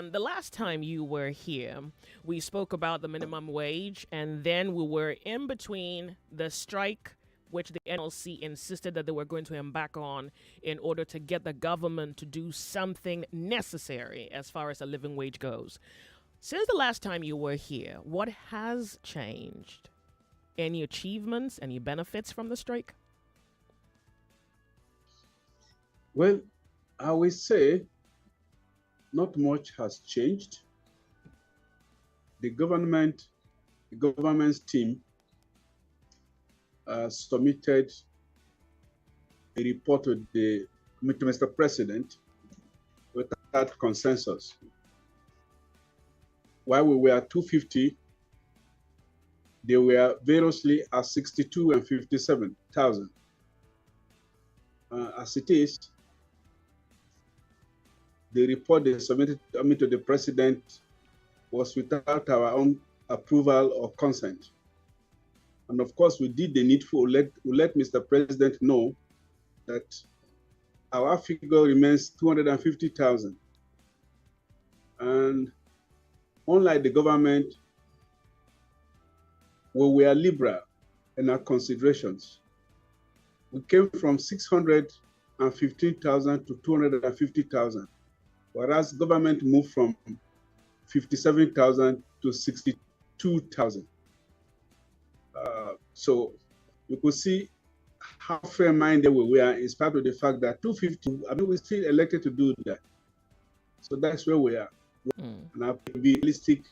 And the last time you were here, we spoke about the minimum wage, and then we were in between the strike, which the NLC insisted that they were going to embark on in order to get the government to do something necessary as far as a living wage goes. Since the last time you were here, what has changed? Any achievements, any benefits from the strike? Well, I will say not much has changed. The government's team submitted a report to Mr. President without consensus. While we were at 250, they were variously at 62 and 57,000. As it is, the report they submitted to the president was without our own approval or consent. And of course, we did the needful. We let Mr. President know that our figure remains 250,000. And unlike the government, we were liberal in our considerations. We came from 615,000 to 250,000, whereas government moved from 57,000 to 62,000. So you could see how fair-minded we were in spite of the fact that 250, I mean, we still elected to do that. So that's where we are. And I'll be realistic.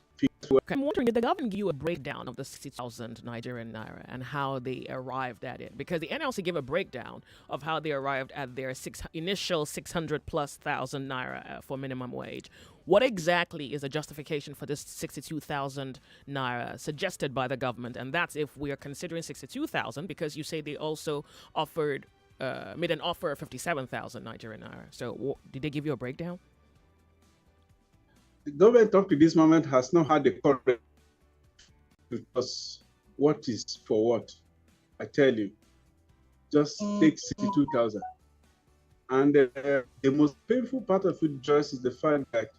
I'm wondering, did the government give you a breakdown of the 60,000 Nigerian naira and how they arrived at it? Because the NLC gave a breakdown of how they arrived at their initial 600 plus thousand naira for minimum wage. What exactly is the justification for this 62,000 naira suggested by the government? And that's if we are considering 62,000, because you say they also made an offer of 57,000 Nigerian naira. So did they give you a breakdown? The government up to this moment has not had the courage, because what is for what? I tell you, just take 62,000. And the most painful part of it, Joyce, is the fact that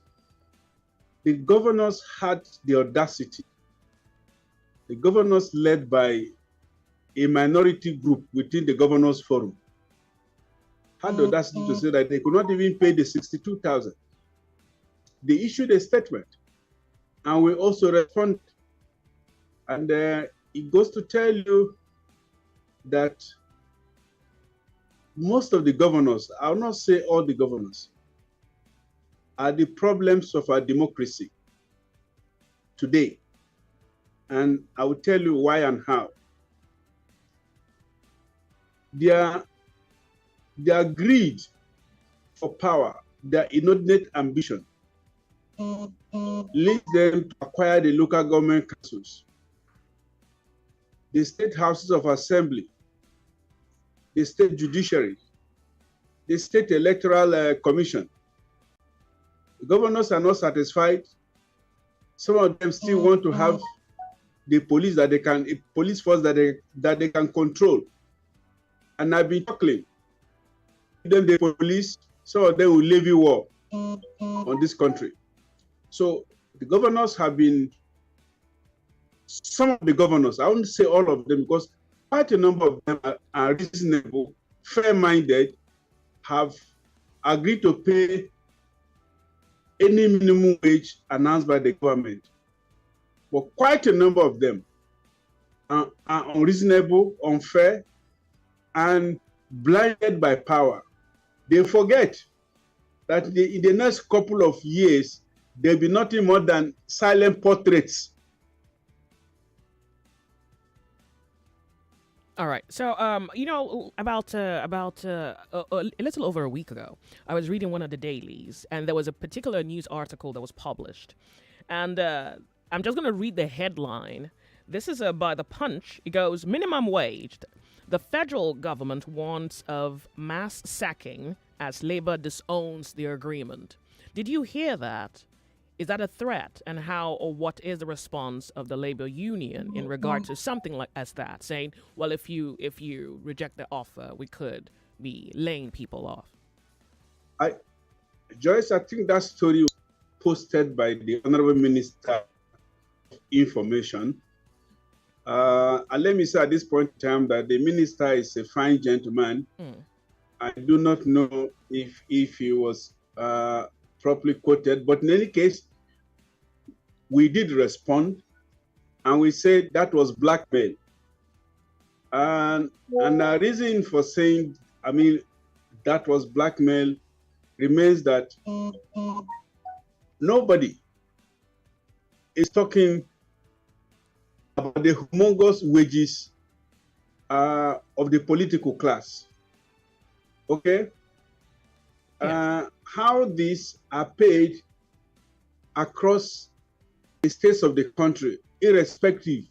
the governors had the audacity, the governors led by a minority group within the governors forum, had the audacity to say that they could not even pay the 62,000. They issued a statement, and we also respond. And it goes to tell you that most of the governors, I will not say all the governors, are the problems of our democracy today. And I will tell you why and how. Their greed for power, their inordinate ambition, leads them to acquire the local government councils, the state houses of assembly, the state judiciary, the state electoral commission. The governors are not satisfied. Some of them still want to have the police a police force that they can control. And I've been talking. Then the police, some of them will levy war on this country. So the governors have been, some of the governors, I won't say all of them, because quite a number of them are reasonable, fair-minded, have agreed to pay any minimum wage announced by the government. But quite a number of them are unreasonable, unfair, and blinded by power. They forget that in the next couple of years, there'll be nothing more than silent portraits. All right. So, about a little over a week ago, I was reading one of the dailies, and there was a particular news article that was published, and I'm just going to read the headline. This is by the Punch. It goes: minimum wage. The federal government warns of mass sacking as labor disowns the agreement. Did you hear that? Is that a threat? And how or what is the response of the labor union in regard to something like as that, saying, well, if you reject the offer, we could be laying people off? Joyce, I think that story was posted by the Honorable Minister of Information. And let me say at this point in time that the minister is a fine gentleman. I do not know if he was properly quoted, but in any case, we did respond, and we said that was blackmail. And the reason for saying, that was blackmail remains that nobody is talking about the humongous wages of the political class. Okay? Yeah. How these are paid across the states of the country, irrespective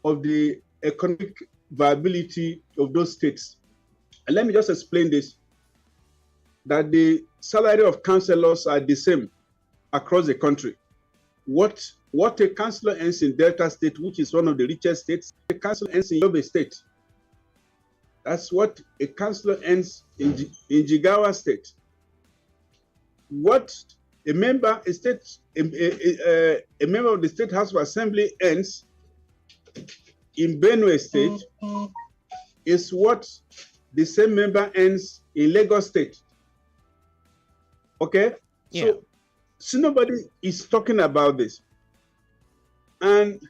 of the economic viability of those states. And let me just explain this, that the salary of councillors are the same across the country. What a councillor earns in Delta State, which is one of the richest states, a councillor earns in Yobe State. That's what a councillor earns in Jigawa State. What a member of the State House of Assembly earns in Benue State is what the same member earns in Lagos State. Okay? Yeah. So nobody is talking about this. And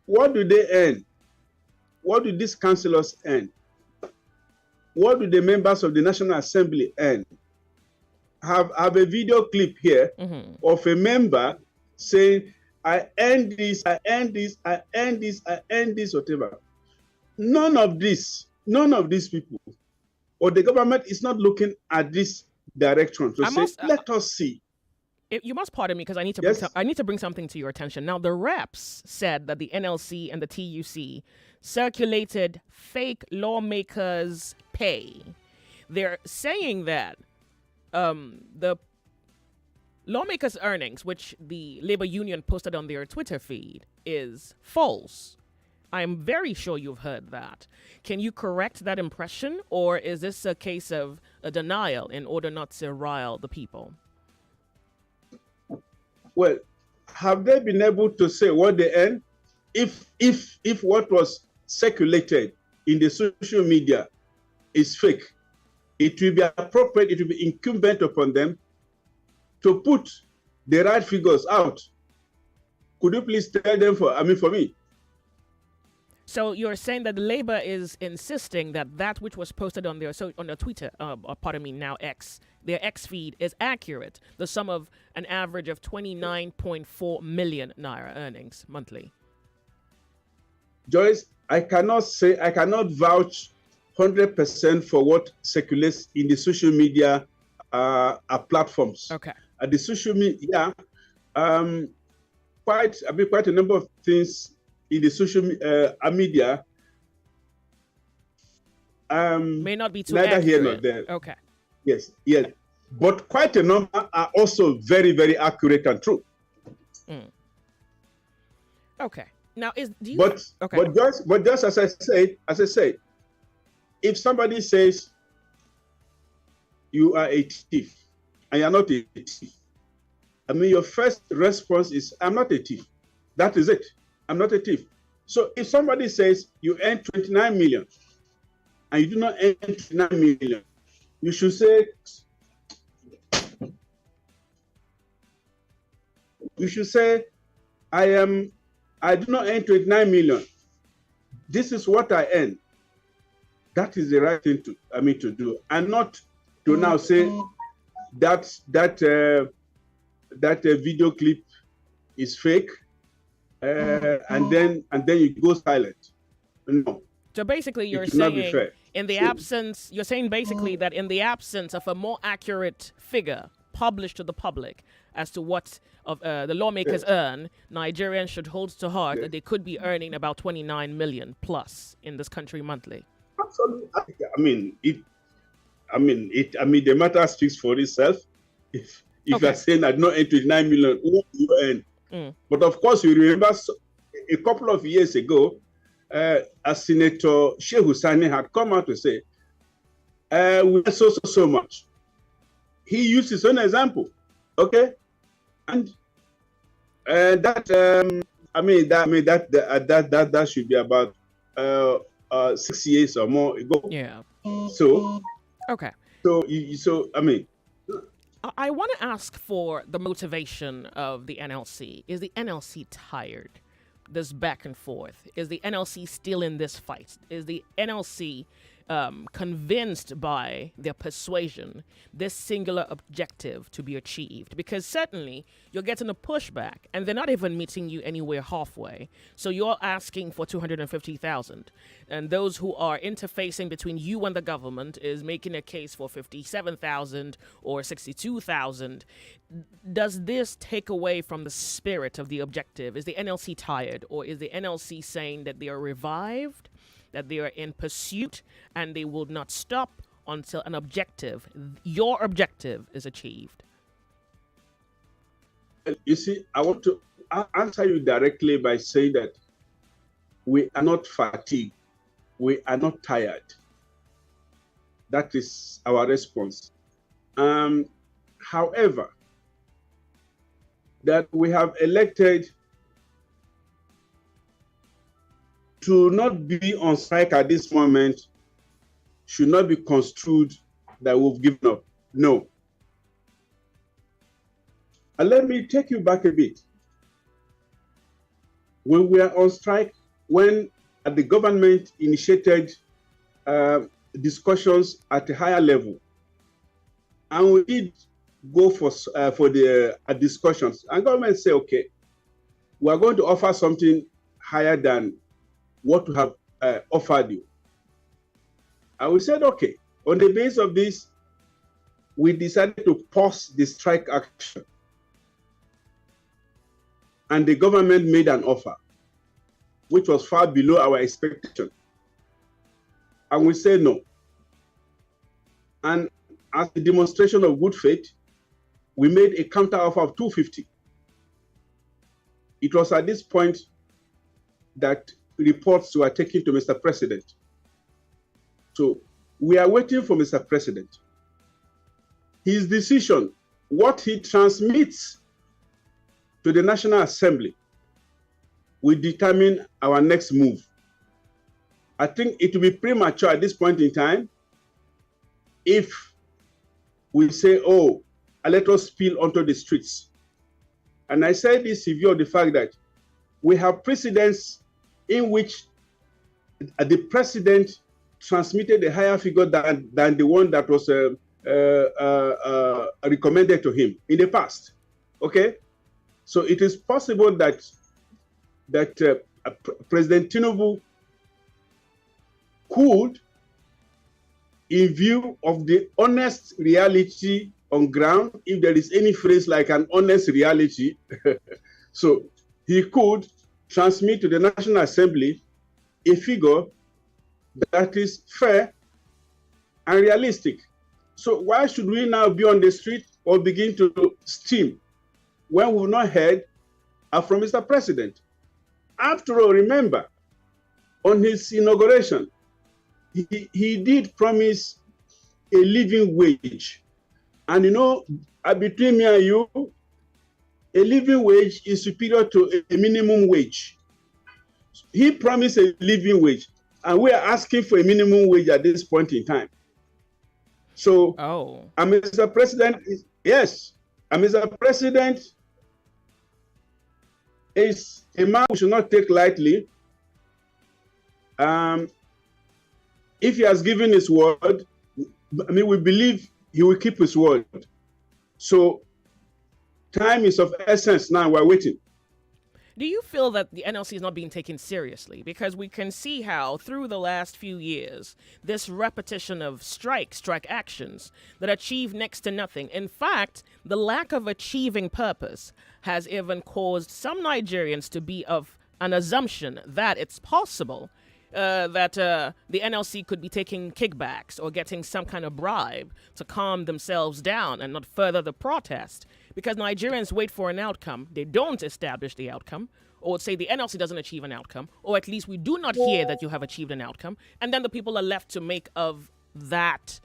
what do they earn? What do these councillors earn? What do the members of the National Assembly earn? Have a video clip here of a member saying, I earn this, I earn this, I earn this, I earn this, whatever. None of these people or the government is not looking at this direction to let us see. You must pardon me because I need to bring something to your attention. Now, the reps said that the NLC and the TUC circulated fake lawmakers' pay. They're saying that the lawmakers' earnings, which the labor union posted on their Twitter feed, is false. I'm very sure you've heard that. Can you correct that impression, or is this a case of a denial in order not to rile the people? Well, have they been able to say what they earn? If what was circulated in the social media is fake, it will be appropriate, it will be incumbent upon them to put the right figures out. Could you please tell them for me? So you're saying that the Labour is insisting that which was posted on their Twitter, now X, their X feed is accurate. The sum of an average of 29.4 million naira earnings monthly. Joyce, I cannot vouch 100% for what circulates in the social media platforms. Okay. At the social media, quite a number of things in the social media may not be too neither accurate. Here nor there. Okay. Yes. But quite a number are also very, very accurate and true. Okay. Now But just as I say, if somebody says you are a thief and you're not a thief, your first response is, I'm not a thief. That is it. I'm not a thief. So if somebody says you earn 29 million and you do not earn 29 million, you should say, I do not earn 29 million. This is what I earn. That is the right thing to do, and not to now say that video clip is fake. And then you go silent. No. So basically, you're saying that in the absence of a more accurate figure published to the public as to what the lawmakers earn, Nigerians should hold to heart that they could be earning about 29 million plus in this country monthly. Absolutely. The matter speaks for itself. If you are saying I do not earn 29 million, what do you earn? But of course, you remember a couple of years ago, Senator Sheikh Hussaini had come out to say, we earn so much. He used his own example. Okay? And that should be about 6 years or more ago. Yeah. So Okay. I want to ask for the motivation of the NLC. Is the NLC tired? This back and forth. Is the NLC still in this fight? Is the NLC convinced by their persuasion this singular objective to be achieved? Because certainly you're getting a pushback and they're not even meeting you anywhere halfway. So you're asking for 250,000, and those who are interfacing between you and the government is making a case for 57,000 or 62,000. Does this take away from the spirit of the objective? Is the NLC tired, or is the NLC saying that they are revived, that they are in pursuit, and they will not stop until an objective, your objective, is achieved? You see, I want to answer you directly by saying that we are not fatigued. We are not tired. That is our response. However, that we have elected to not be on strike at this moment should not be construed that we've given up. No. And let me take you back a bit. When we are on strike, when the government initiated discussions at a higher level, and we did go for the discussions, and government say, okay, we are going to offer something higher than what we have offered you. And we said, okay, on the basis of this, we decided to pause the strike action. And the government made an offer, which was far below our expectation. And we said no. And as a demonstration of good faith, we made a counter offer of 250. It was at this point that reports were taken to Mr. President. So we are waiting for Mr. President. His decision, what he transmits to the National Assembly, will determine our next move. I think it will be premature at this point in time if we say, oh, let us spill onto the streets. And I say this in view of the fact that we have precedents in which the president transmitted a higher figure than the one that was recommended to him in the past. Okay? So it is possible that President Tinubu could, in view of the honest reality on ground, if there is any phrase like an honest reality, so he could transmit to the National Assembly a figure that is fair and realistic. So why should we now be on the street or begin to steam when we've not heard from Mr. President? After all, remember, on his inauguration, he did promise a living wage. And you know, between me and you, a living wage is superior to a minimum wage. He promised a living wage, and we are asking for a minimum wage at this point in time. So, and Mr. President, yes, and Mr. President is a man we should not take lightly. If he has given his word, I mean, we believe he will keep his word. So time is of essence now. We're waiting. Do you feel that the NLC is not being taken seriously? Because we can see how through the last few years, this repetition of strike actions that achieve next to nothing. In fact, the lack of achieving purpose has even caused some Nigerians to be of an assumption that it's possible that the NLC could be taking kickbacks or getting some kind of bribe to calm themselves down and not further the protest. Because Nigerians wait for an outcome. They don't establish the outcome, or say the NLC doesn't achieve an outcome, or at least we do not hear that you have achieved an outcome. And then the people are left to make of that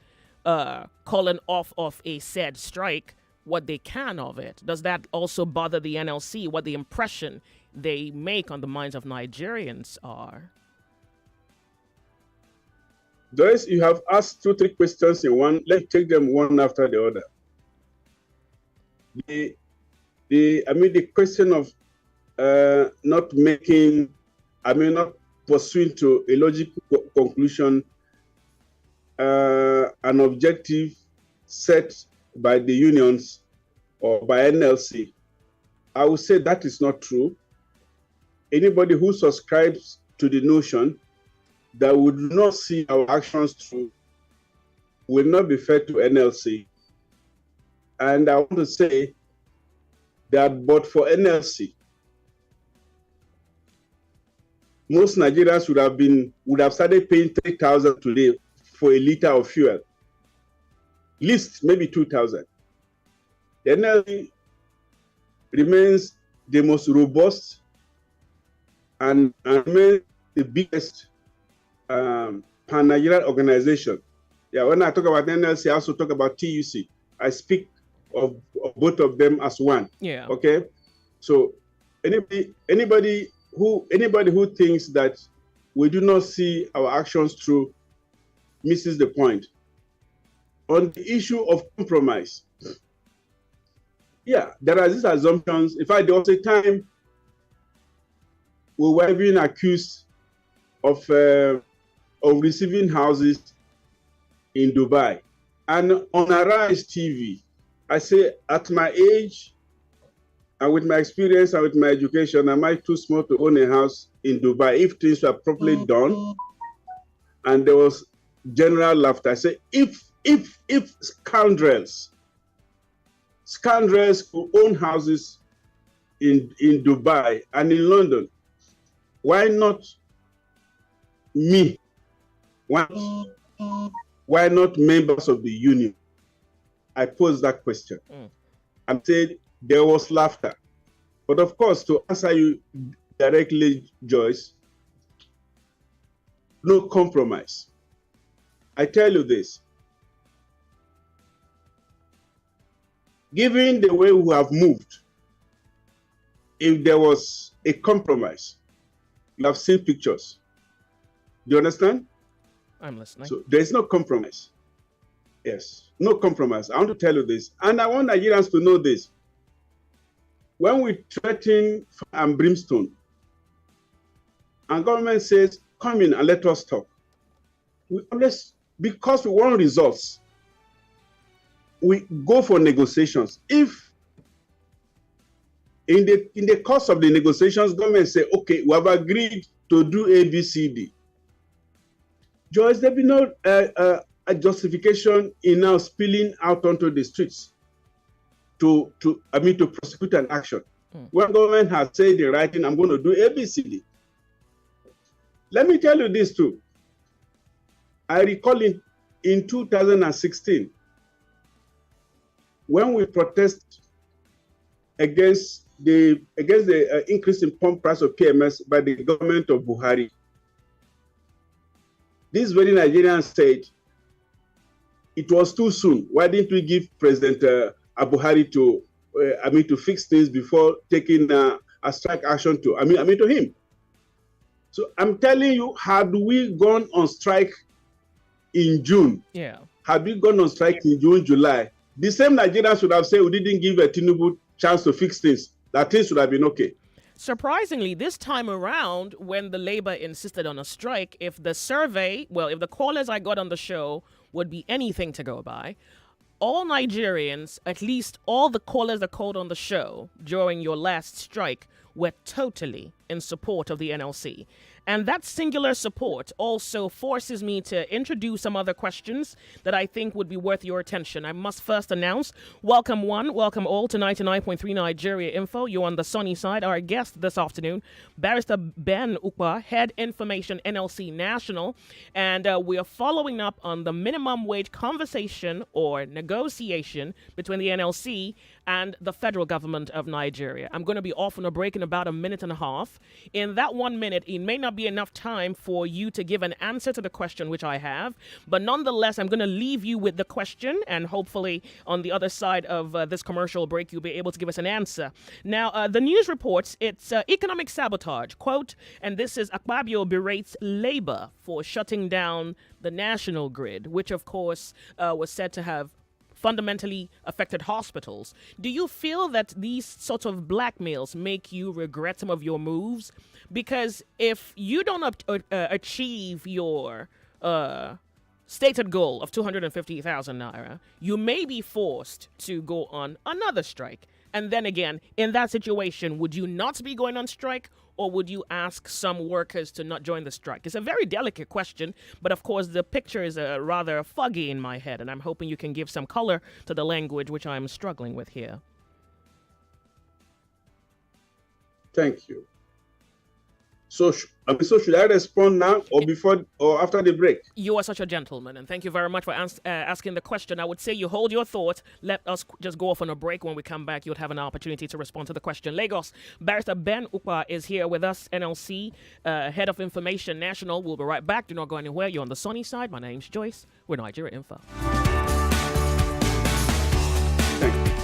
calling off of a said strike what they can of it, does that also bother the NLC, what the impression they make on the minds of Nigerians are? Joyce, you have asked 2-3 questions in one. Let's take them one after the other. The question of not pursuing to a logical conclusion, an objective set by the unions or by NLC. I would say that is not true. Anybody who subscribes to the notion that would not see our actions through will not be fair to NLC. And I want to say that but for NLC, most Nigerians would have started paying 3,000 today for a liter of fuel. Least maybe 2,000. The NLC remains the most robust and remains the biggest pan-Nigerian organization. Yeah, when I talk about NLC, I also talk about TUC. I speak of both of them as one. Yeah. Okay. So anybody who thinks that we do not see our actions through misses the point. On the issue of compromise, yeah, there are these assumptions. In fact, there was a time we were being accused of receiving houses in Dubai. And on Arise TV, I say, at my age, and with my experience and with my education, am I too small to own a house in Dubai if things were properly done? And there was general laughter. I say, if scoundrels who own houses in Dubai and in London, why not me? Why not members of the union? I posed that question. I said there was laughter. But of course, to answer you directly, Joyce, no compromise. I tell you this. Given the way we have moved, if there was a compromise, you have seen pictures. Do you understand? I'm listening. So there is no compromise. Yes, no compromise. I want to tell you this. And I want Nigerians to know this. When we threaten fire and brimstone, and government says, come in and let us talk, we always, because we want results, we go for negotiations. If in the course of the negotiations, government say, okay, we have agreed to do A, B, C, D. Joyce, there be no a justification in now spilling out onto the streets to prosecute an action. When government has said in writing, I'm going to do A, B, C, D. Let me tell you this too. I recall in 2016, when we protest against the increase in pump price of PMS by the government of Buhari, these very Nigerians said it was too soon. Why didn't we give President Buhari to fix things before taking a strike action to him? So I'm telling you, had we gone on strike in June, had we gone on strike in June, July, the same Nigerians would have said we didn't give a Tinubu chance to fix things. That things would have been okay. Surprisingly, this time around, when the Labour insisted on a strike, if the callers I got on the show would be anything to go by, all Nigerians, at least all the callers that called on the show during your last strike, were totally in support of the NLC. And that singular support also forces me to introduce some other questions that I think would be worth your attention. I must first announce, welcome one, welcome all to 99.3 Nigeria Info. You're on the sunny side. Our guest this afternoon, Barrister Ben Ukpa, Head Information NLC National. And we are following up on the minimum wage conversation or negotiation between the NLC and the federal government of Nigeria. I'm going to be off on a break in about a minute and a half. In that 1 minute, it may not be enough time for you to give an answer to the question which I have, but nonetheless, I'm going to leave you with the question, and hopefully on the other side of this commercial break, you'll be able to give us an answer. Now, the news reports it's economic sabotage, quote, and this is Akpabio berates Labour for shutting down the national grid, which of course was said to have fundamentally affected hospitals. Do you feel that these sorts of blackmails make you regret some of your moves? Because if you don't achieve your stated goal of 250,000 naira, you may be forced to go on another strike. And then again, in that situation, would you not be going on strike, or would you ask some workers to not join the strike? It's a very delicate question, but of course the picture is rather foggy in my head, and I'm hoping you can give some color to the language which I'm struggling with here. Thank you. So should I respond now or before or after the break? You are such a gentleman, and thank you very much for asking the question. I would say you hold your thought. Let us just go off on a break. When we come back, you'll have an opportunity to respond to the question. Lagos, Barrister Ben Ukpa is here with us, NLC, Head of Information National. We'll be right back. Do not go anywhere. You're on the sunny side. My name's Joyce. We're Nigeria Info. Thank you.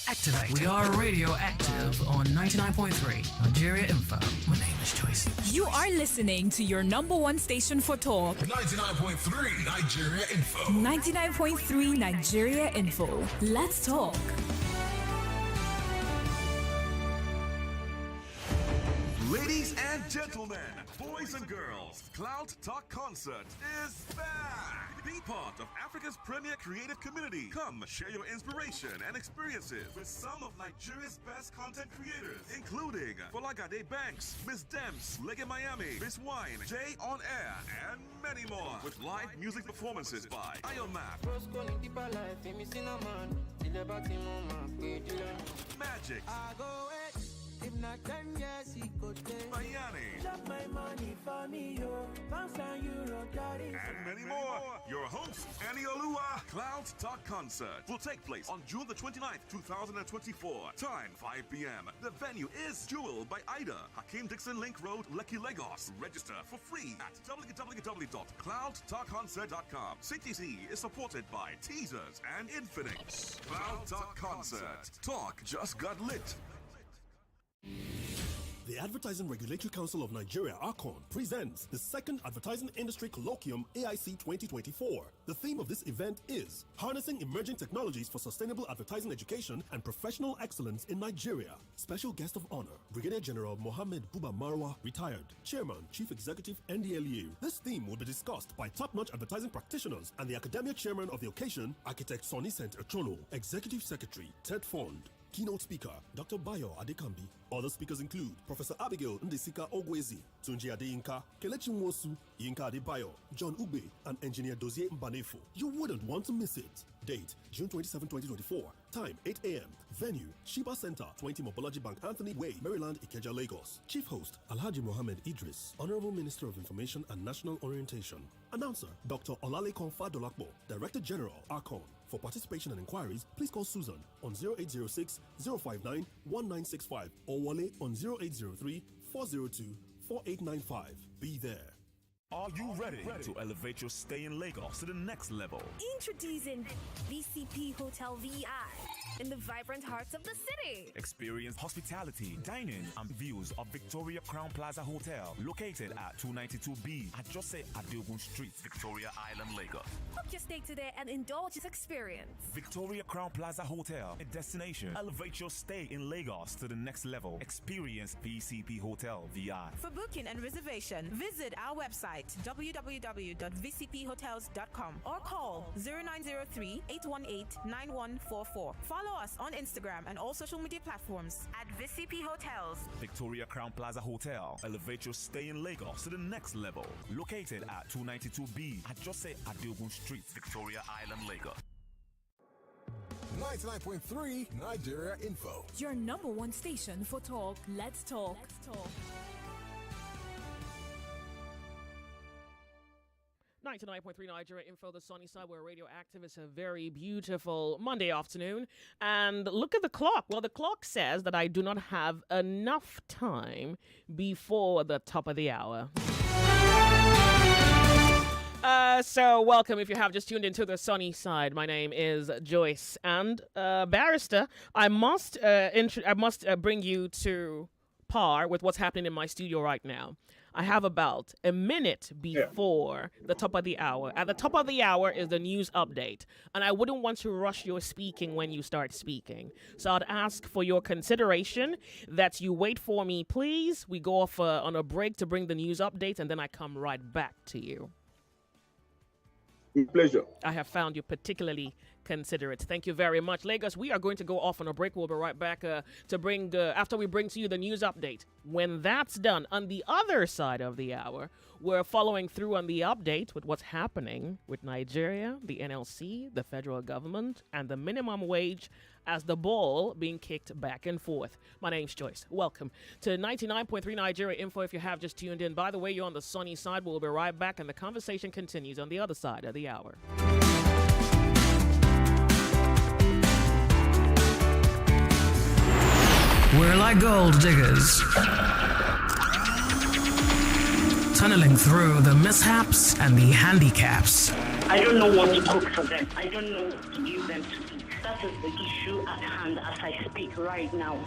Activate. We are radioactive on 99.3 Nigeria Info. My name is Joyce. You are listening to your number one station for talk. 99.3 Nigeria Info. 99.3 Nigeria Info. Let's talk. Ladies and gentlemen, boys and girls, Cloud Talk Concert is back. Be part of Africa's premier creative community. Come share your inspiration and experiences with some of Nigeria's best content creators, including Folagade Banks, Miss Dems, Lege Miami, Miss Wine, Jay On Air, and many more. With live music performances by Ionmap, Magic, if not 10 years, he could take. Bayani, Drop my money for me, yo. Pounds and euro, daddy. and many more. Your host, Annie Olua. Cloud Talk Concert will take place on June the 29th, 2024. Time 5 p.m. The venue is Jewel by Ida, Hakeem Dixon Link Road, Lekki, Lagos. Register for free at www.cloudtalkconcert.com. CTC is supported by Teasers and Infinix. Cloud Talk Concert. Talk just got lit. The Advertising Regulatory Council of Nigeria, ARCON, presents the second Advertising Industry Colloquium AIC 2024. The theme of this event is Harnessing Emerging Technologies for Sustainable Advertising Education and Professional Excellence in Nigeria. Special guest of honor, Brigadier General Mohammed Buba Marwa, retired, Chairman, Chief Executive, NDLEA. This theme will be discussed by top-notch advertising practitioners and the Academia Chairman of the occasion, Architect Sonny St. Echono, Executive Secretary, Ted Fond. Keynote speaker, Dr. Bayo Adekambi. Other speakers include Professor Abigail Ndesika Ogwezi, Tunji Adeyinka, Kelechi Nwosu, Yinka Adebayo, John Ugbe, and Engineer Dozie Mbanefo. You wouldn't want to miss it. Date, June 27, 2024. Time, 8 a.m. Venue, Sheba Center, 20 Mobology Bank, Anthony Way, Maryland, Ikeja, Lagos. Chief host, Alhaji Mohammed Idris, Honorable Minister of Information and National Orientation. Announcer, Dr. Olalekan Fadolakbo, Director General, ARCON. For participation and inquiries, please call Susan on 0806 059 1965 or Wale on 0803 402 4895. Be there. Are you ready to elevate your stay in Lagos to the next level? Introducing VCP Hotel VI in the vibrant hearts of the city. Experience hospitality, dining, and views of Victoria Crown Plaza Hotel, located at 292B at Jose Adeogun Street, Victoria Island, Lagos. Book your stay today and indulge this experience. Victoria Crown Plaza Hotel, a destination. Elevate your stay in Lagos to the next level. Experience VCP Hotel VI. For booking and reservation, visit our website www.vcphotels.com or call 0903-818-9144. Follow us on Instagram and all social media platforms at VCP Hotels. Victoria Crown Plaza Hotel. Elevate your stay in Lagos to the next level. Located at 292B at Jose Adeogun Street, Victoria Island, Lagos. 99.3 Nigeria Info. Your number one station for talk. Let's talk. 99.3 Nigeria Info, the sunny side where radioactive. Is a very beautiful Monday afternoon. And look at the clock. Well, the clock says that I do not have enough time before the top of the hour. So welcome if you have just tuned into the sunny side. My name is Joyce, and barrister, I must bring you to par with what's happening in my studio right now. I have about a minute before the top of the hour. At the top of the hour is the news update, and I wouldn't want to rush your speaking when you start speaking. So I'd ask for your consideration that you wait for me, please. We go off on a break to bring the news update, and then I come right back to you. Pleasure. I have found you particularly considerate. Thank you very much. Lagos, we are going to go off on a break. We'll be right back to bring, after we bring to you the news update. When that's done, on the other side of the hour, we're following through on the update with what's happening with Nigeria, the NLC, the federal government, and the minimum wage as the ball being kicked back and forth. My name's Joyce. Welcome to 99.3 Nigeria Info if you have just tuned in. By the way, you're on the sunny side. We'll be right back, and the conversation continues on the other side of the hour. We're like gold diggers, tunneling through the mishaps and the handicaps. I don't know what to cook for them. I don't know what to give them to eat. That is the issue at hand as I speak right now.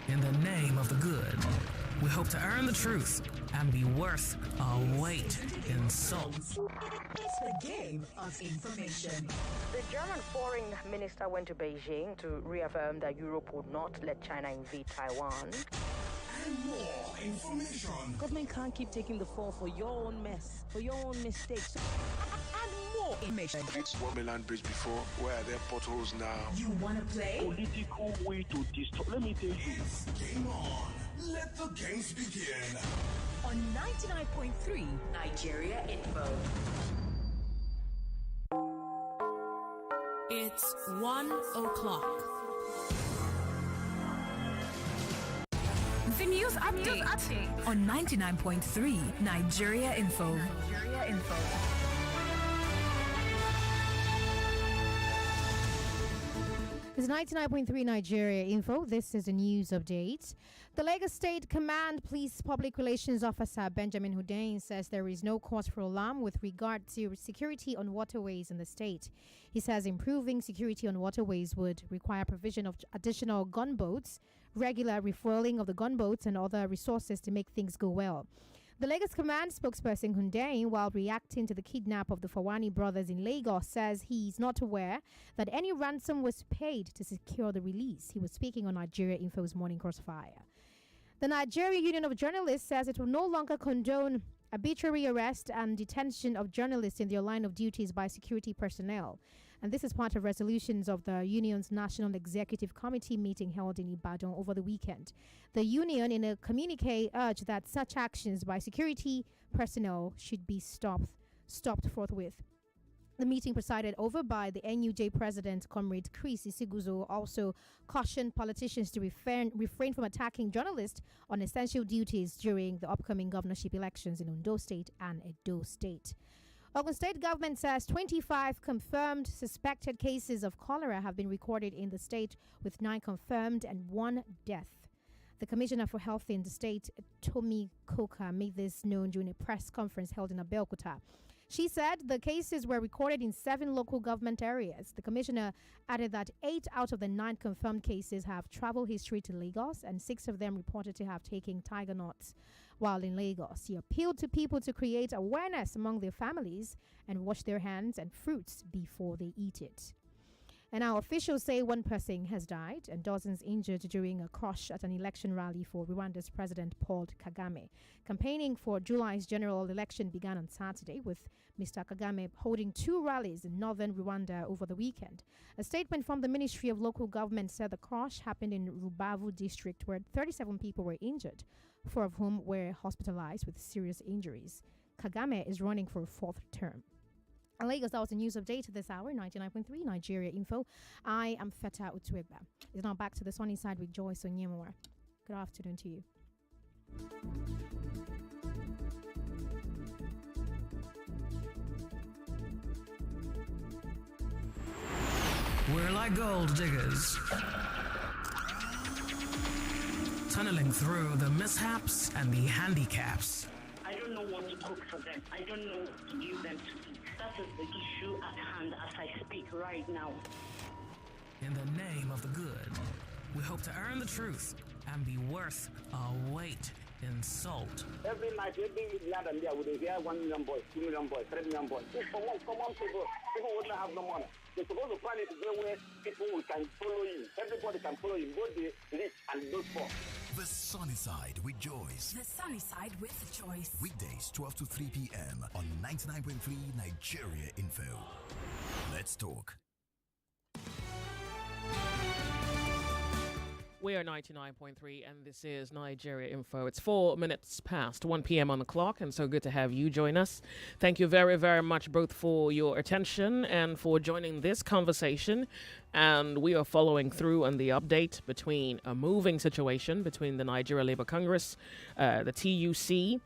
In the name of the good, we hope to earn the truth and be worth our weight in salt. It's the game of information. The German foreign minister went to Beijing to reaffirm that Europe would not let China invade Taiwan. And more information. Government can't keep taking the fall for your own mess, for your own mistakes. And more information. It's Wonderland Bridge before. Where are there potholes now? You want to play? Political way to destroy. Let me tell you. It's game on. Let the games begin. On 99.3 Nigeria Info. It's 1 o'clock. The news update On 99.3 Nigeria Info. This is 99.3 Nigeria Info. This is a news update. The Lagos State Command Police Public Relations Officer Benjamin Ukpa says there is no cause for alarm with regard to security on waterways in the state. He says improving security on waterways would require provision of additional gunboats, regular refueling of the gunboats, and other resources to make things go well. The Lagos Command spokesperson Ukpa, while reacting to the kidnap of the Fawani brothers in Lagos, says he's not aware that any ransom was paid to secure the release. He was speaking on Nigeria Info's Morning Crossfire. The Nigeria Union of Journalists says it will no longer condone arbitrary arrest and detention of journalists in their line of duties by security personnel. And this is part of resolutions of the union's National Executive Committee meeting held in Ibadan over the weekend. The union, in a communique, urged that such actions by security personnel should be stopped forthwith. The meeting, presided over by the NUJ president, Comrade Chris Isiguzo, also cautioned politicians to refrain from attacking journalists on essential duties during the upcoming governorship elections in Ondo State and Edo State. Ogun State government says 25 confirmed suspected cases of cholera have been recorded in the state, with 9 confirmed and 1 death. The Commissioner for Health in the state, Tomi Koka, made this known during a press conference held in Abeokuta. She said the cases were recorded in 7 local government areas. The commissioner added that 8 out of the 9 confirmed cases have travel history to Lagos, and 6 of them reported to have taken tiger nuts while in Lagos. He appealed to people to create awareness among their families and wash their hands and fruits before they eat it. And our officials say 1 person has died and dozens injured during a crush at an election rally for Rwanda's President Paul Kagame. Campaigning for July's general election began on Saturday, with Mr. Kagame holding 2 rallies in northern Rwanda over the weekend. A statement from the Ministry of Local Government said the crush happened in Rubavu district, where 37 people were injured, 4 of whom were hospitalized with serious injuries. Kagame is running for a 4th term. In Lagos, that was the news update this hour, 99.3 Nigeria Info. I am Feta Utuegba. It's now back to the sunny side with Joyce Onyemuwa. Good afternoon to you. like gold diggers, tunneling through the mishaps and the handicaps. I don't know what to cook for them. I don't know what to give them to eat. That is the issue at hand as I speak right now. In the name of the good, we hope to earn the truth and be worth our weight in salt. Every night, every land and there, we hear 1 million boys, 2 million boys, 3 million boys. It's common people wouldn't have no money. They're supposed to plan it where people can follow you. Everybody can follow you, both the rich and those poor. The Sunny Side with Joyce. The Sunny Side with Joyce. Weekdays 12 to 3 p.m. on 99.3 Nigeria Info. Let's talk. We are 99.3, and this is Nigeria Info. It's 4 minutes past 1 p.m. on the clock, and so good to have you join us. Thank you very, very much both for your attention and for joining this conversation. And we are following through on the update between a moving situation between the Nigeria Labour Congress, the TUC,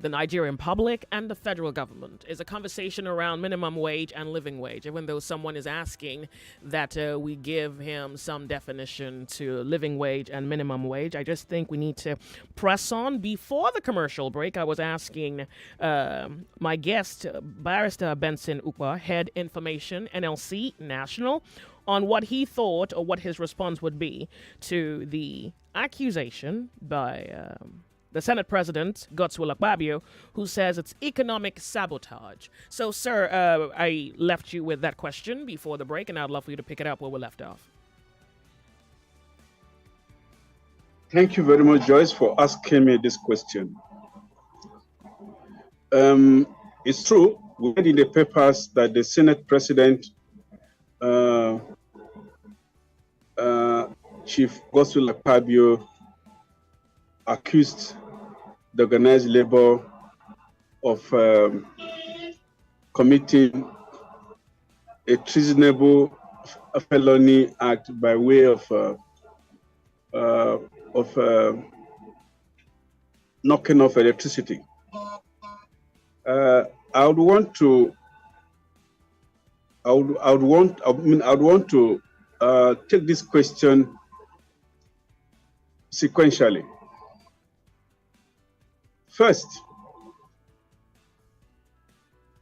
the Nigerian public, and the federal government. Is a conversation around minimum wage and living wage, even though someone is asking that we give him some definition to living wage and minimum wage. I just think we need to press on. Before the commercial break, I was asking my guest, Barrister Benson Ukpa, Head Information, NLC National, on what he thought or what his response would be to the accusation by the Senate President, Godswill Akpabio, who says it's economic sabotage. So, sir, I left you with that question before the break, and I'd love for you to pick it up where we left off. Thank you very much, Joyce, for asking me this question. It's true, we read in the papers that the Senate President, Chief Godswill Akpabio, accused the organized labor of committing a treasonable felony act by way of knocking off electricity. I would want to take this question sequentially. First,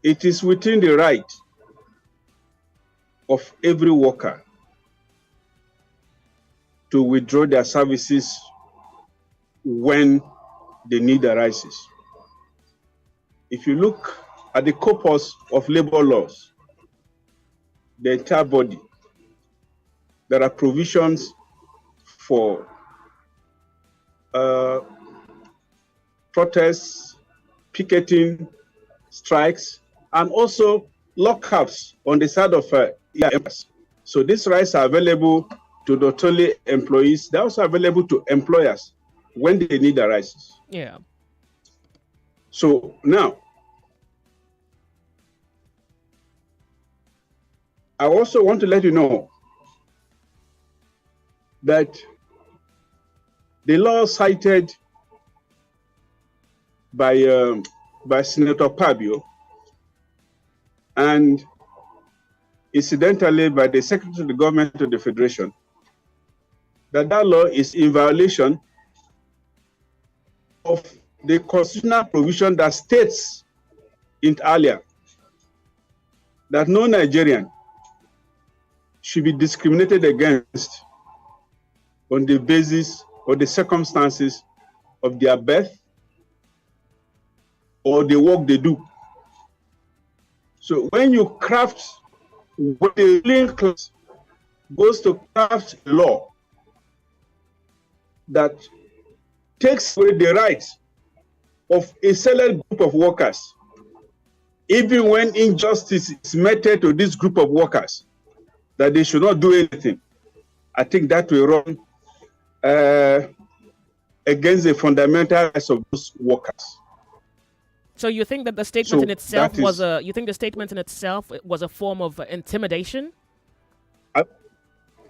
it is within the right of every worker to withdraw their services when the need arises. If you look at the corpus of labor laws, the entire body, there are provisions for protests, picketing, strikes, and also lockups on the side of employers. So these rights are available to not only employees, they're also available to employers when the need arises. Yeah. So now, I also want to let you know that the law cited by Senator Akpabio and incidentally by the Secretary of the Government of the Federation, that law is in violation of the constitutional provision that states in earlier that no Nigerian should be discriminated against on the basis or the circumstances of their birth or the work they do. So when you craft, when the ruling class goes to craft a law that takes away the rights of a select group of workers, even when injustice is meted to this group of workers, that they should not do anything, I think that will run against the fundamental rights of those workers. So you think that the statement in itself was a form of intimidation?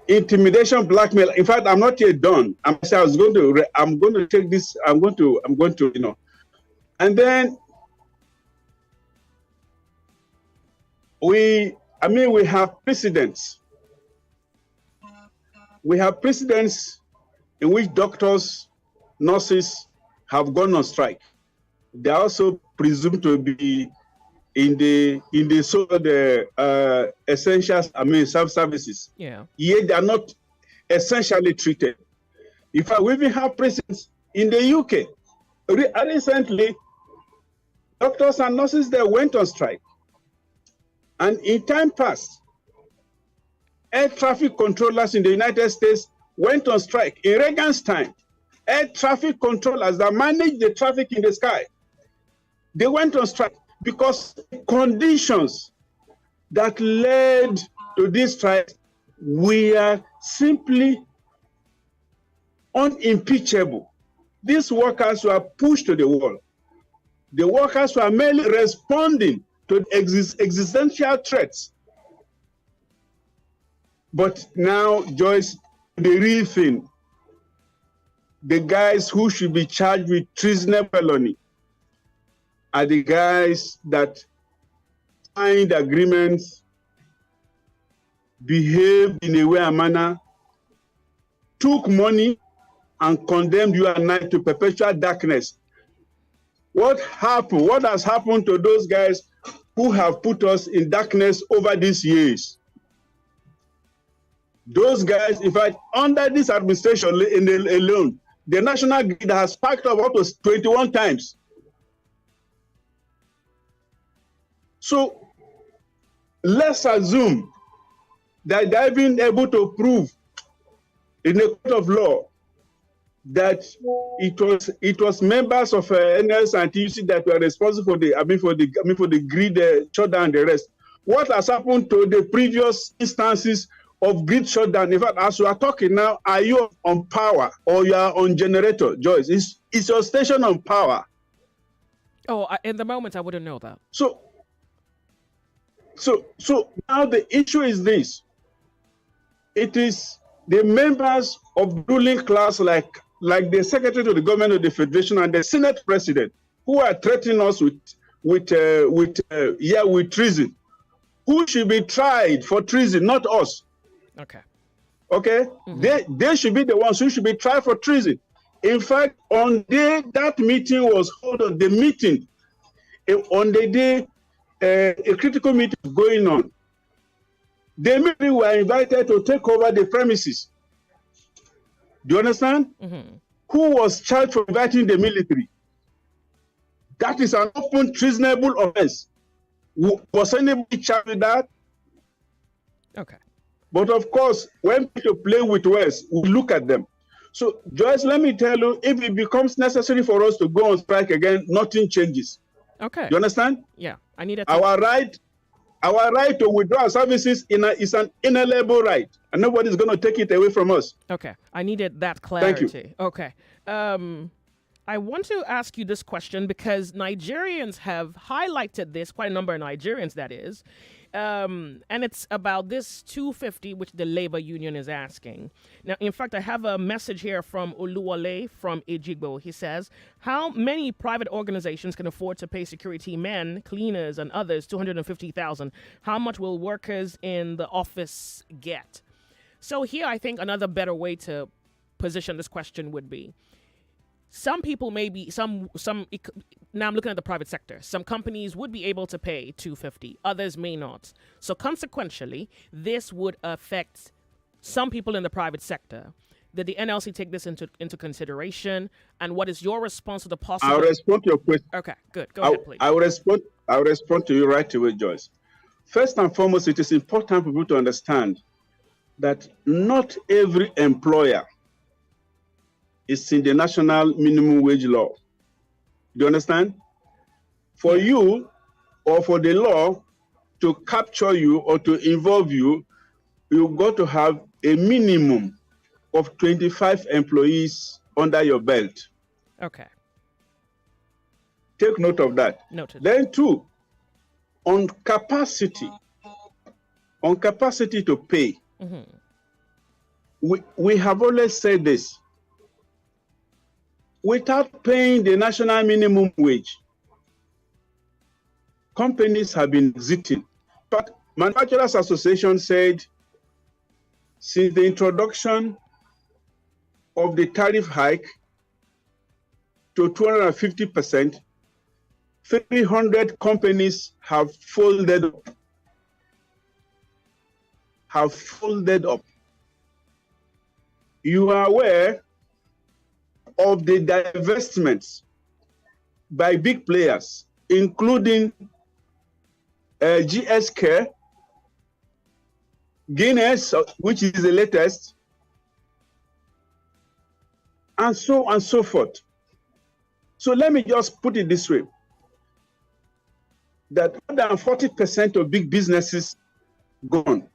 Intimidation, blackmail. In fact, I'm not yet done. I'm going to take this. I'm going to, and then we have precedents We have precedents in which doctors, nurses have gone on strike. They are also presumed to be in the so-called essentials, services. Yeah. Yet they are not essentially treated. In fact, we even have precedents in the UK. Recently, doctors and nurses there went on strike. And in time past, air traffic controllers in the United States went on strike. In Reagan's time, air traffic controllers that manage the traffic in the sky, they went on strike because conditions that led to this strike were simply unimpeachable. These workers were pushed to the wall. The workers were merely responding to existential threats. But now, Joyce, the real thing, the guys who should be charged with treasonable felony are the guys that signed agreements, behaved in a way and manner, took money, and condemned you and I to perpetual darkness. What happened? What has happened to those guys who have put us in darkness over these years? Those guys, in fact, under this administration alone, the national grid has packed up to 21 times. So let's assume that they've been able to prove in a court of law that it was members of NS and TUC that were responsible for the grid shutdown and the rest. What has happened to the previous instances of grid shutdown? In fact, as we are talking now, are you on power or you are on generator, Joyce? Is your station on power? Oh, in the moment, I wouldn't know that. So now the issue is this. It is the members of ruling class like the Secretary to the Government of the Federation and the Senate President who are threatening us with treason. Who should be tried for treason, not us. Okay. Okay? Mm-hmm. They should be the ones who should be tried for treason. In fact, on the day that meeting was held, on the day a critical meeting was going on, the military were invited to take over the premises. Do you understand? Mm-hmm. Who was charged for inviting the military? That is an open treasonable offense. Was anybody charged with that? Okay. But of course, when people play with words, we look at them. So, Joyce, let me tell you, if it becomes necessary for us to go on strike again, nothing changes. Okay. You understand? Yeah, I need it. Our right to withdraw services is an inalienable right, and nobody's going to take it away from us. Okay, I needed that clarity. Thank you. Okay. I want to ask you this question because Nigerians have highlighted this, quite a number of Nigerians, that is, and it's about this 250 which the labor union is asking. Now, in fact, I have a message here from Oluwale from Ejigbo. He says, how many private organizations can afford to pay security men, cleaners, and others $250,000? How much will workers in the office get? So here, I think another better way to position this question would be, some people may be, now I'm looking at the private sector. Some companies would be able to pay $250, others may not. So consequentially, this would affect some people in the private sector. Did the NLC take this into consideration? And what is your response to the possible? I'll respond to your question. Okay, good. Go ahead, please. I'll respond to you right away, Joyce. First and foremost, it is important for people to understand that not every employer is in the national minimum wage law. Do you understand? For you or for the law to capture you or to involve you, you've got to have a minimum of 25 employees under your belt. Okay. Take note of that. Noted. Then two, on capacity to pay, we have always said this. Without paying the national minimum wage, companies have been exiting. But Manufacturers Association said since the introduction of the tariff hike to 250%, 300 companies have folded up. You are aware of the divestments by big players, including GSK, Guinness, which is the latest, and so on and so forth. So let me just put it this way, that more than 40% of big businesses gone.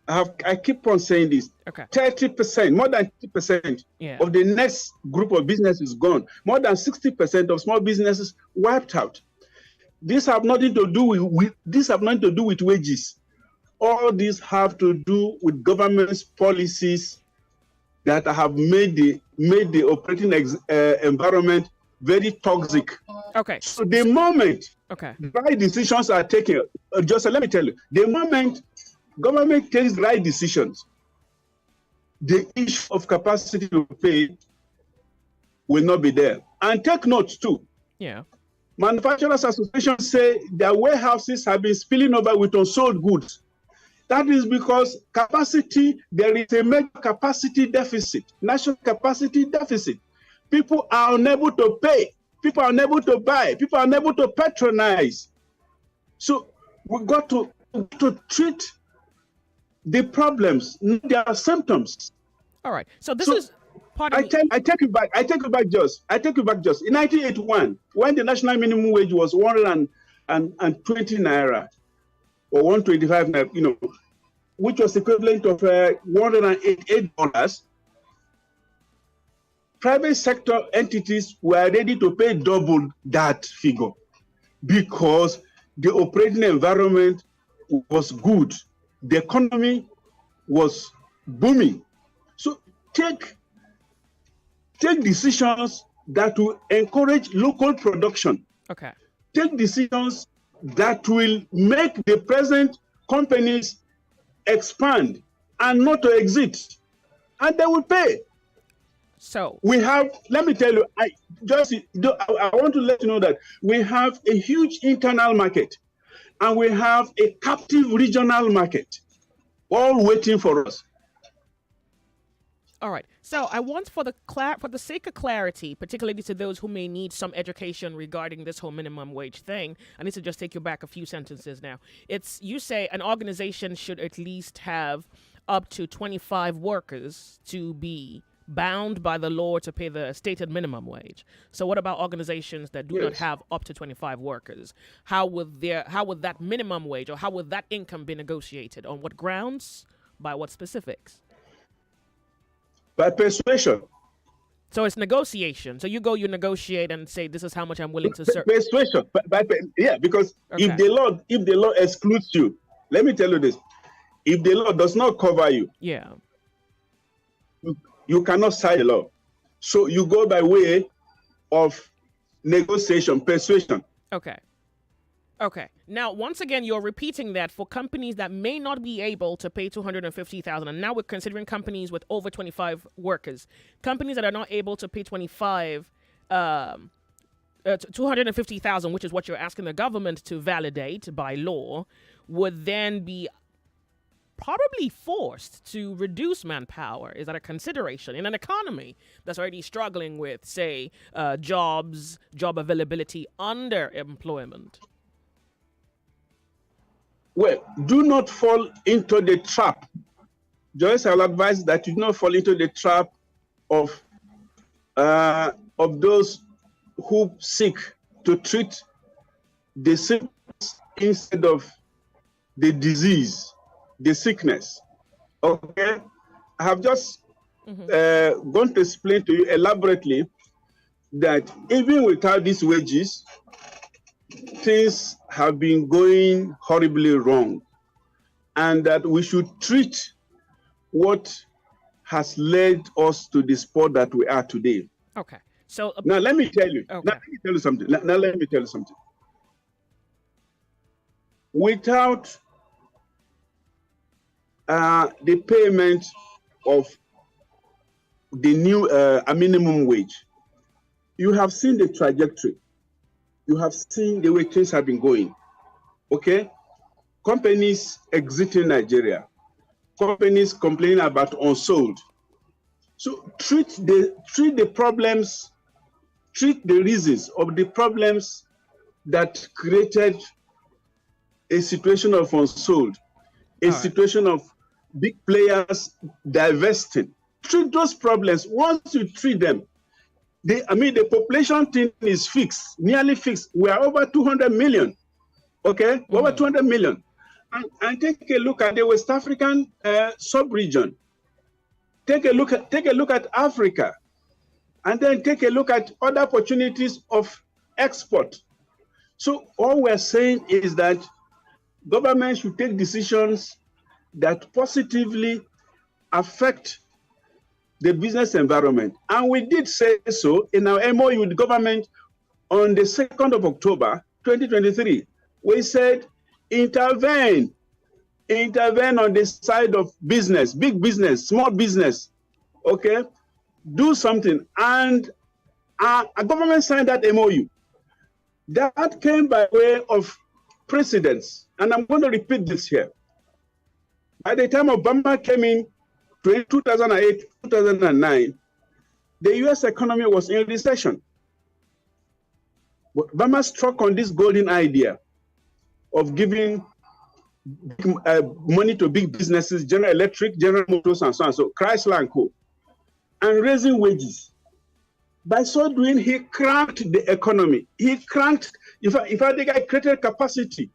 I keep on saying this. Okay. 30%, more than 30% of the next group of businesses gone. More than 60% of small businesses wiped out. These have nothing to do with wages. All these have to do with government's policies that have made the operating environment very toxic. Okay. So the moment the right decisions are taken, just let me tell you, the moment government takes the right decisions, the issue of capacity to pay will not be there. And take note too. Yeah. Manufacturers Association say their warehouses have been spilling over with unsold goods. That is because there is a major capacity deficit, national capacity deficit. People are unable to pay. People are unable to buy. People are unable to patronize. So we've got to treat the problems, not their symptoms. All right. So this is part of I take you back, Joyce. In 1981, when the national minimum wage was 120 naira or 125 naira, which was equivalent of $188, private sector entities were ready to pay double that figure because the operating environment was good. The economy was booming. So take decisions that will encourage local production. Okay. Take decisions that will make the present companies expand and not to exit, and they will pay. So we have, let me tell you, I want to let you know that we have a huge internal market and we have a captive regional market all waiting for us. All right. So I want, for the sake of clarity, particularly to those who may need some education regarding this whole minimum wage thing, I need to just take you back a few sentences now. You say an organization should at least have up to 25 workers to be bound by the law to pay the stated minimum wage. So what about organizations that do not have up to 25 workers? How would that minimum wage, or how would that income be negotiated? On what grounds? By what specifics? By persuasion. So it's negotiation. So you negotiate and say, this is how much I'm willing to serve. Persuasion. Because if the law excludes you, let me tell you this, if the law does not cover you, you cannot sign the law. So you go by way of negotiation, persuasion. Okay. Now, once again, you're repeating that for companies that may not be able to pay $250,000, and now we're considering companies with over 25 workers. Companies that are not able to pay $250,000, which is what you're asking the government to validate by law, would then be probably forced to reduce manpower. Is that a consideration in an economy that's already struggling with, say, job availability, underemployment? Well, do not fall into the trap. Joyce, I'll advise that you do not fall into the trap of those who seek to treat the symptoms instead of the disease, the sickness. Okay? I have just going to explain to you elaborately that even without these wages, things have been going horribly wrong, and that we should treat what has led us to the spot that we are today. Okay. So now let me tell you. Okay. Now let me tell you something. Without the payment of the new minimum wage. You have seen the trajectory. You have seen the way things have been going. Okay? Companies exiting Nigeria. Companies complaining about unsold. So treat the problems, treat the reasons of the problems that created a situation of unsold, a situation of big players divesting. Treat those problems. Once you treat them, the population thing is fixed, nearly fixed. We are over 200 million. Okay, over 200 million. And take a look at the West African sub-region. Take a look at Africa, and then take a look at other opportunities of export. So all we're saying is that government should take decisions that positively affect the business environment. And we did say so in our MOU with the government on the 2nd of October, 2023. We said, intervene on the side of business, big business, small business, okay? Do something. And a government signed that MOU. That came by way of precedents. And I'm going to repeat this here. By the time Obama came in 2008, 2009, the US economy was in recession. But Obama struck on this golden idea of giving money to big businesses, General Electric, General Motors, and so on, so Chrysler and Co., and raising wages. By so doing, he cranked the economy. He cranked, in fact, the guy created capacity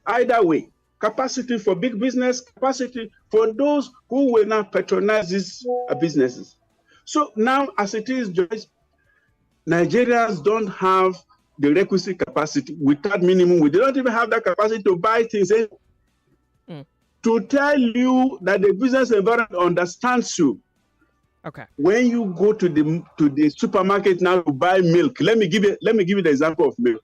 either way. Capacity for big business, capacity for those who will now patronize these businesses. So now, as it is, Joyce, Nigerians don't have the requisite capacity without minimum. We don't even have that capacity to buy things. To tell you that the business environment understands you. Okay. When you go to the supermarket now to buy milk, let me give you the example of milk.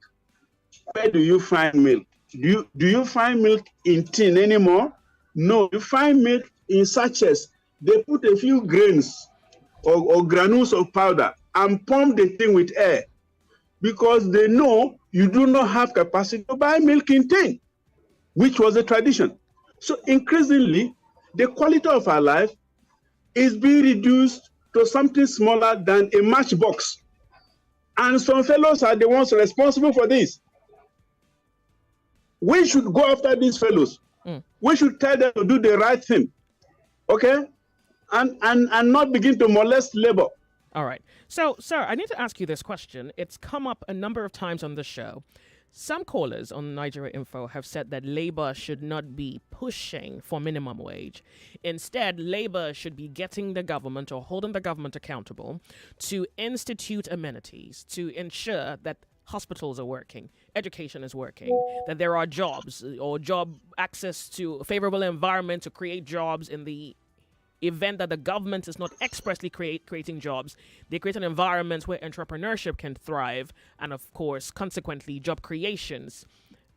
Where do you find milk? Do you find milk in tin anymore? No, you find milk in sachets. They put a few grains or granules of powder and pump the thing with air because they know you do not have capacity to buy milk in tin, which was a tradition. So increasingly, the quality of our life is being reduced to something smaller than a matchbox. And some fellows are the ones responsible for this. We should go after these fellows. We should tell them to do the right thing, okay? And not begin to molest labor. All right. So, sir, I need to ask you this question. It's come up a number of times on the show. Some callers on Nigeria Info have said that labor should not be pushing for minimum wage. Instead, labor should be getting the government or holding the government accountable to institute amenities to ensure that hospitals are working, education is working, that there are jobs or job access to a favorable environment to create jobs. In the event that the government is not expressly creating jobs, they create an environment where entrepreneurship can thrive, and of course, consequently, job creations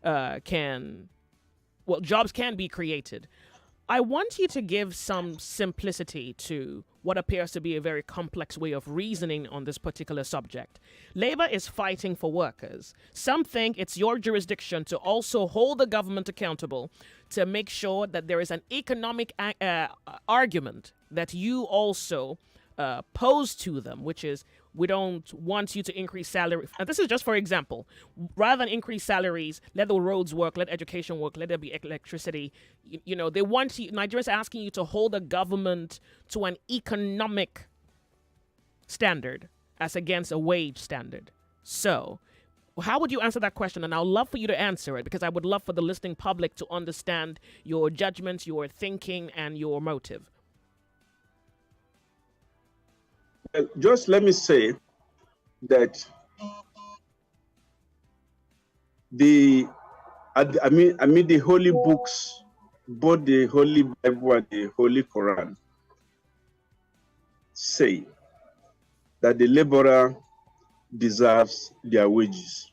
jobs can be created. I want you to give some simplicity to what appears to be a very complex way of reasoning on this particular subject. Labor is fighting for workers. Some think it's your jurisdiction to also hold the government accountable to make sure that there is an economic argument that you also pose to them, which is, we don't want you to increase salary. And this is just for example. Rather than increase salaries, let the roads work, let education work, let there be electricity. You know, they want you, Nigerians are asking you to hold the government to an economic standard as against a wage standard. So how would you answer that question? And I'd love for you to answer it because I would love for the listening public to understand your judgments, your thinking, and your motive. Just let me say that the holy books, both the Holy Bible and the Holy Quran, say that the laborer deserves their wages.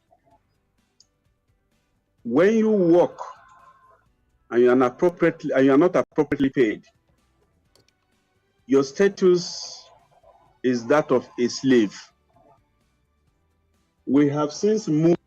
When you work and you are not appropriately paid, your status is that of a slave. We have since moved.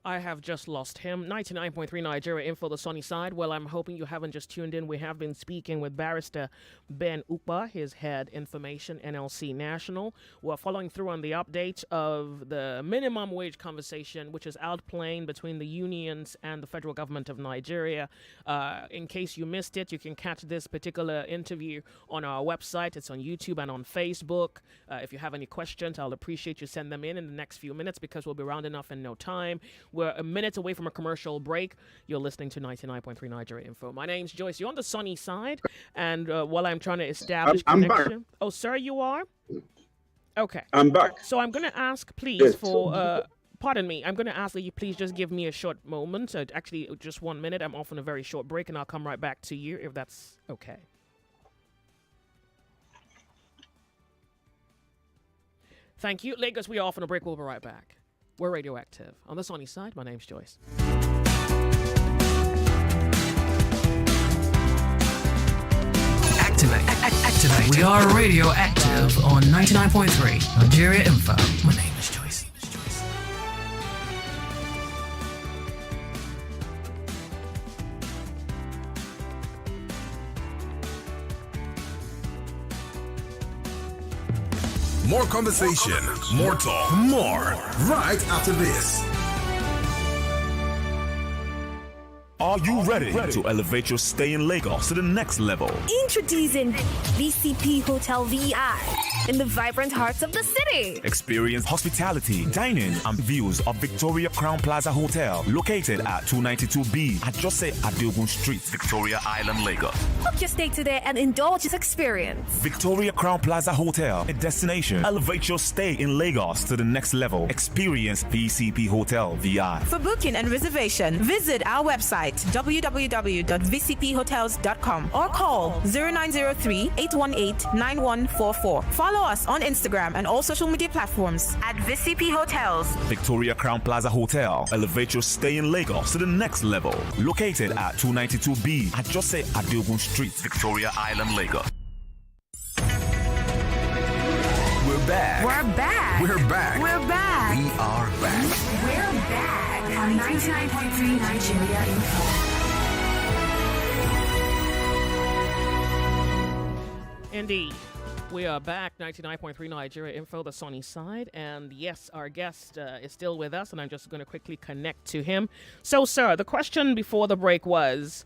I have just lost him. 99.3 Nigeria Info, the sunny side. Well, I'm hoping you haven't just tuned in. We have been speaking with Barrister Ben Ukpa, his head information, NLC National. We're following through on the update of the minimum wage conversation, which is outplaying between the unions and the federal government of Nigeria. In case you missed it, you can catch this particular interview on our website. It's on YouTube and on Facebook. If you have any questions, I'll appreciate you send them in the next few minutes because we'll be rounding off in no time. We're a minute away from a commercial break. You're listening to 99.3 Nigeria Info. My name's Joyce. You're on the sunny side. And while I'm trying to establish connection. Back. Oh, sir, you are? Okay. I'm back. So I'm going to ask, please, yes. for... pardon me. I'm going to ask that you please just give me a short moment. Actually, just 1 minute. I'm off on a very short break, and I'll come right back to you if that's okay. Thank you. Lagos, we are off on a break. We'll be right back. We're radioactive. On the sunny side, my name's Joyce. Activate. We are radioactive on 99.3 Nigeria Info. My name is Joyce. More conversation, more talk, more right after this. Are you ready to elevate your stay in Lagos to the next level? Introducing VCP Hotel VI in the vibrant hearts of the city. Experience hospitality, dining, and views of Victoria Crown Plaza Hotel, located at 292B Ajose Adeogun Street, Victoria Island, Lagos. Book your stay today and indulge this experience. Victoria Crown Plaza Hotel, a destination. Elevate your stay in Lagos to the next level. Experience VCP Hotel VI. For booking and reservation, visit our website www.vcphotels.com or call 0903-818-9144. Follow us on Instagram and all social media platforms at VCP Hotels. Victoria Crown Plaza Hotel. Elevate your stay in Lagos to the next level. Located at 292B Ajose Adeogun Street, Victoria Island, Lagos. We're back. We're back. We're back. We're back. We are back. We're back on 99.3 Nigeria Info. Indeed. We are back, 99.3 Nigeria Info, the sunny side. And yes, our guest is still with us, and I'm just going to quickly connect to him. So, sir, the question before the break was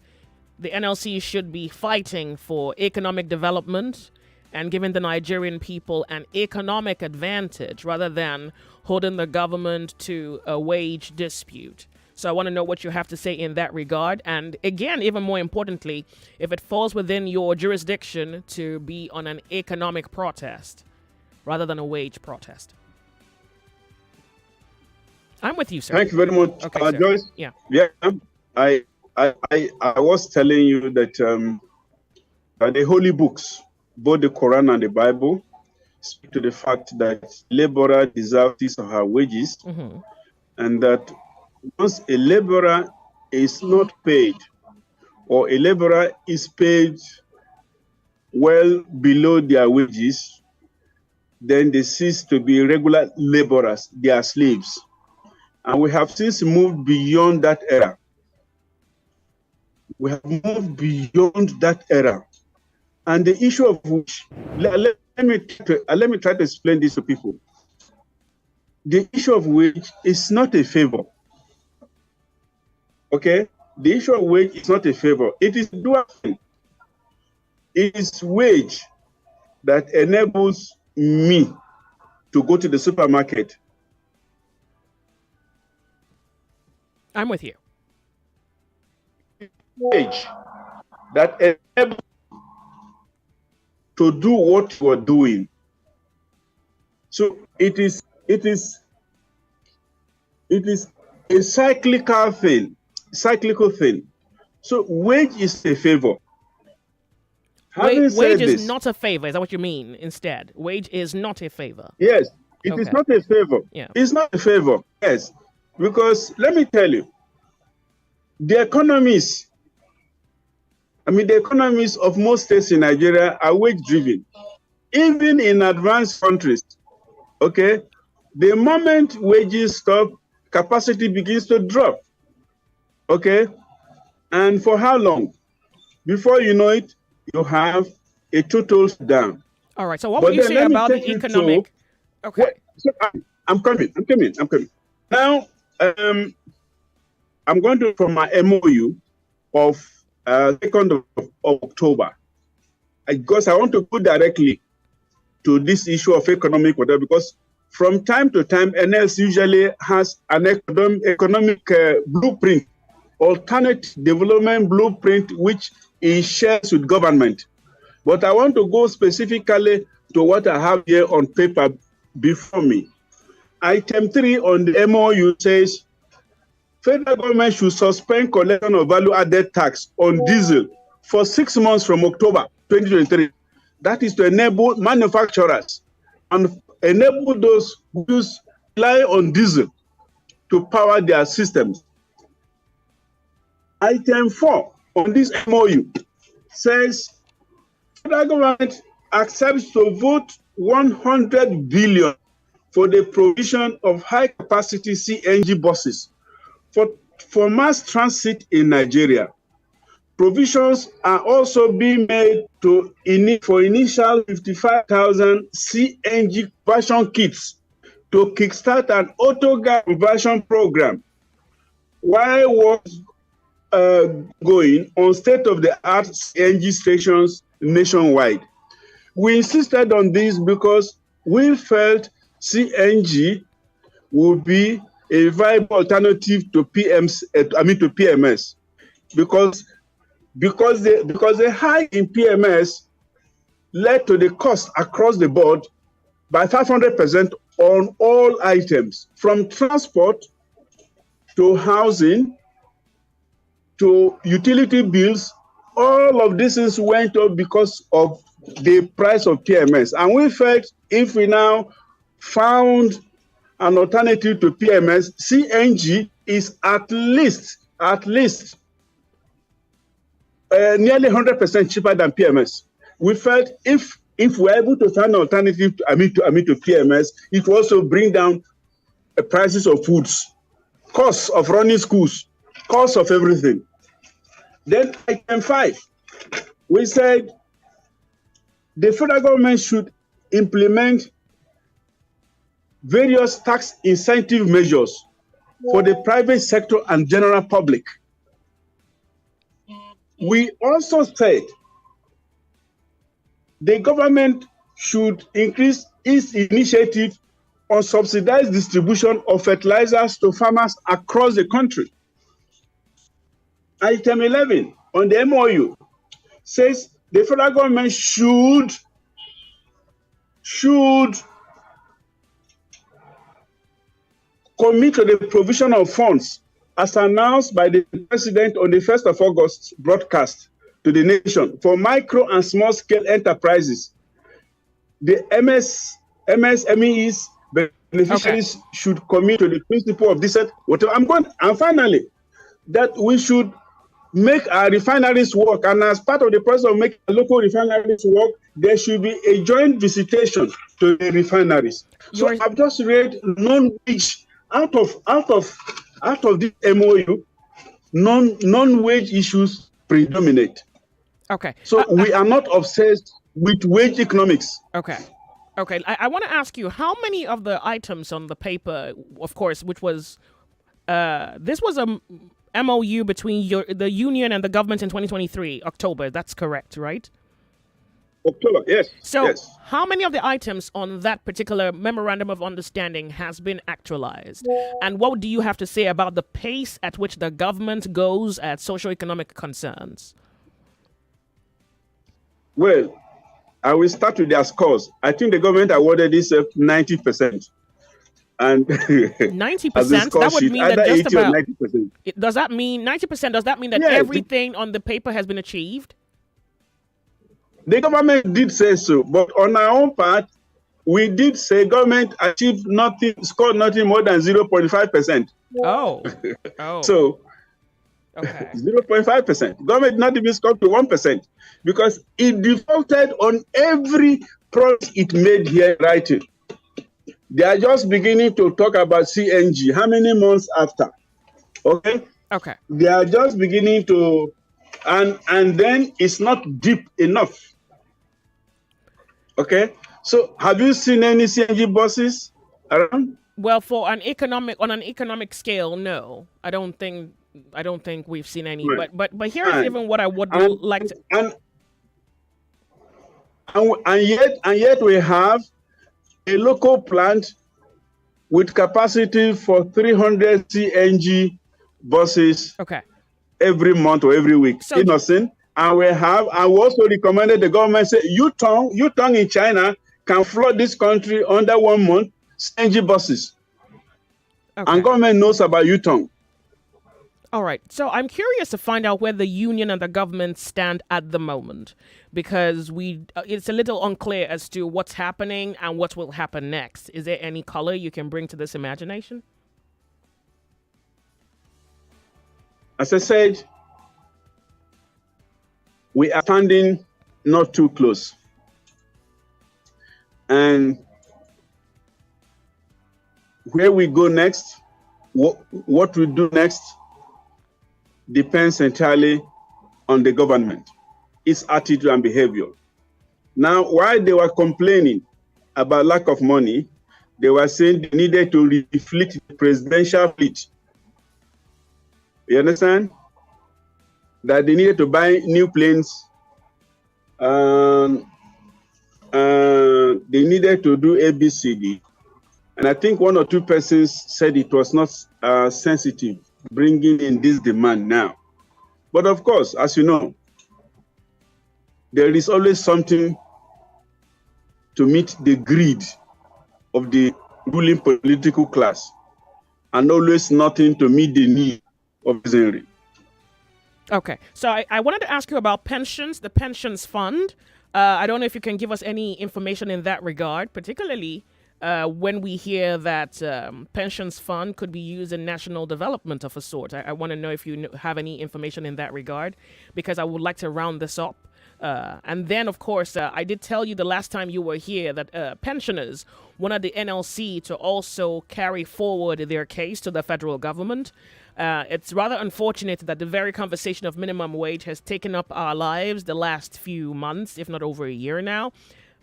the NLC should be fighting for economic development and giving the Nigerian people an economic advantage rather than holding the government to a wage dispute. So I want to know what you have to say in that regard. And again, even more importantly, if it falls within your jurisdiction to be on an economic protest rather than a wage protest. I'm with you, sir. Thank you very much, okay, Joyce. Yeah. I was telling you that the holy books, both the Quran and the Bible, speak to the fact that laborer deserves his or her wages, and that once a laborer is not paid, or a laborer is paid well below their wages, then they cease to be regular laborers, they are slaves. And we have since moved beyond that era. We have moved beyond that era. And the issue of which, let me try to explain this to people. The issue of wage is not a favor. Okay? The issue of wage is not a favor. It is dual thing. It is wage that enables me to go to the supermarket. I'm with you. Wage that enables to do what you are doing. So it is a cyclical thing. So wage is a favor. Wage is not a favor. Is that what you mean instead? Wage is not a favor. Yes, it is not a favor. Yeah. It's not a favor. Yes, because let me tell you, the economies of most states in Nigeria are wage-driven. Even in advanced countries, okay, the moment wages stop, capacity begins to drop, okay? And for how long? Before you know it, you have a total down. All right, so what would you say about the economic? Okay. So I'm coming. Now, I'm going to from my MOU of 2nd of October, because I want to go directly to this issue of economic whatever, because from time to time, NS usually has an economic blueprint, alternate development blueprint, which it shares with government. But I want to go specifically to what I have here on paper before me. Item 3 on the MOU says, federal government should suspend collection of value-added tax on diesel for 6 months from October 2023. That is to enable manufacturers and enable those who rely on diesel to power their systems. Item 4 on this MOU says, federal government accepts to vote 100 billion for the provision of high-capacity CNG buses for mass transit in Nigeria. Provisions are also being made for initial 55,000 CNG conversion kits to kickstart an auto-gas conversion program. While was going on state-of-the-art CNG stations nationwide. We insisted on this because we felt CNG would be a viable alternative to PMS, because the hike in PMS led to the cost across the board by 500% on all items, from transport to housing to utility bills. All of these things went up because of the price of PMS. And we felt if we now found an alternative to PMS, CNG is at least nearly 100% cheaper than PMS. We felt if we're able to find an alternative to PMS, it will also bring down the prices of foods, costs of running schools, costs of everything. Then item 5, we said the federal government should implement various tax incentive measures for the private sector and general public. We also said the government should increase its initiative on subsidized distribution of fertilizers to farmers across the country. Item 11 on the MOU says the federal government should commit to the provision of funds as announced by the President on the 1st of August broadcast to the nation for micro and small scale enterprises. The MSMEs beneficiaries should commit to the principle of decent whatever. And finally, that we should make our refineries work. And as part of the process of making local refineries work, there should be a joint visitation to the refineries. So I've just read non-wage out of this MOU, non-wage issues predominate. Okay. So we are not obsessed with wage economics. Okay. I want to ask you, how many of the items on the paper, of course, which was this was a MOU between the union and the government in 2023, October. That's correct, right? October, yes. So yes. How many of the items on that particular memorandum of understanding has been actualized? And what do you have to say about the pace at which the government goes at socioeconomic concerns? Well, I will start with their scores. I think the government awarded this 90%. And 90%? That would mean that just about 90%. Does that mean 90%? Does that mean that everything on the paper has been achieved? The government did say so, but on our own part, we did say government achieved nothing, scored nothing more than 0.5%. Oh. So Okay. 0.5%. Government did not even come to 1% because it defaulted on every promise it made here in writing. They are just beginning to talk about CNG. How many months after? Okay. Okay. They are just beginning to, and then it's not deep enough. Okay. So have you seen any CNG buses around? Well, on an economic scale, no. I don't think we've seen any. Right. But here's even what I would like to. And yet we have a local plant with capacity for 300 CNG buses. Okay. Every month or every week. So, innocent. And we also recommended the government say Yutong in China can flood this country under 1 month, CNG buses. Okay. And government knows about Yutong. All right. So I'm curious to find out where the union and the government stand at the moment, because it's a little unclear as to what's happening and what will happen next. Is there any color you can bring to this imagination? As I said, we are standing not too close. And where we go next, what we do next, depends entirely on the government, its attitude and behavior. Now, while they were complaining about lack of money, they were saying they needed to refleet the presidential fleet. You understand? That they needed to buy new planes. They needed to do ABCD. And I think one or two persons said it was not sensitive, bringing in this demand now. But of course, as you know, there is always something to meet the greed of the ruling political class, and always nothing to meet the need of citizenry. Okay, so I wanted to ask you about pensions, the pensions fund. I don't know if you can give us any information in that regard, particularly when we hear that pensions fund could be used in national development of a sort. I want to know if you have any information in that regard, because I would like to round this up. And then, of course, I did tell you the last time you were here that pensioners wanted the NLC to also carry forward their case to the federal government. It's rather unfortunate that the very conversation of minimum wage has taken up our lives the last few months, if not over a year now.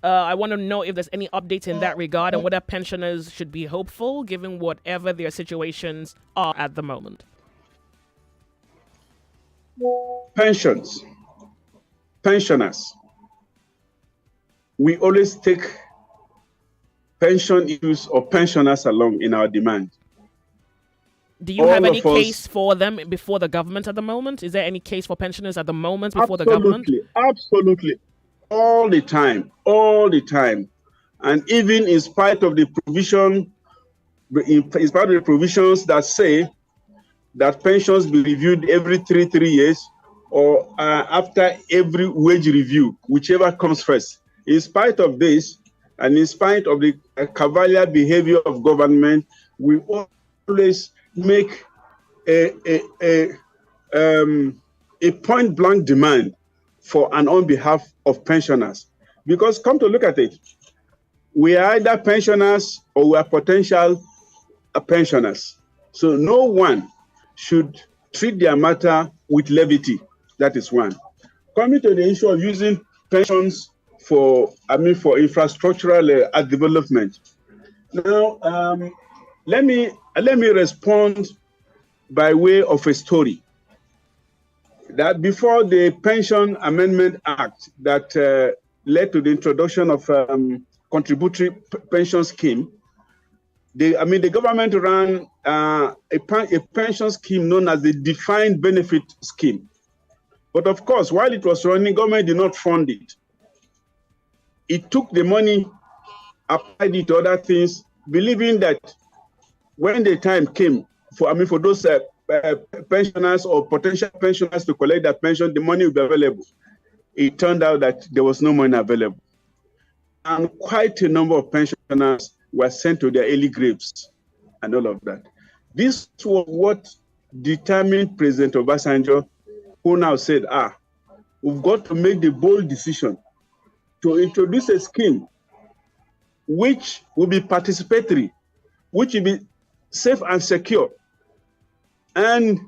I want to know if there's any updates in that regard and whether pensioners should be hopeful given whatever their situations are at the moment. Pensioners. We always take pension issues or pensioners along in our demand. Do you have any case for them before the government at the moment? Is there any case for pensioners at the moment before the government? Absolutely. All the time. And even in spite of the provisions that say that pensions be reviewed every three years, or after every wage review, whichever comes first. In spite of this, and in spite of the cavalier behavior of government, we always make a point-blank demand for and on behalf of pensioners. Because come to look at it, we are either pensioners or we are potential pensioners. So no one should treat their matter with levity. That is one. Coming to the issue of using pensions for infrastructural development. Now, let me respond by way of a story. That before the Pension Amendment Act that led to the introduction of contributory pension scheme, the government ran a pension scheme known as the Defined Benefit Scheme. But of course, while it was running, government did not fund it. It took the money, applied it to other things, believing that when the time came for those pensioners or potential pensioners to collect their pension, the money would be available. It turned out that there was no money available. And quite a number of pensioners were sent to their early graves and all of that. This was what determined President Obasanjo, who now said, we've got to make the bold decision to introduce a scheme which will be participatory, which will be safe and secure, and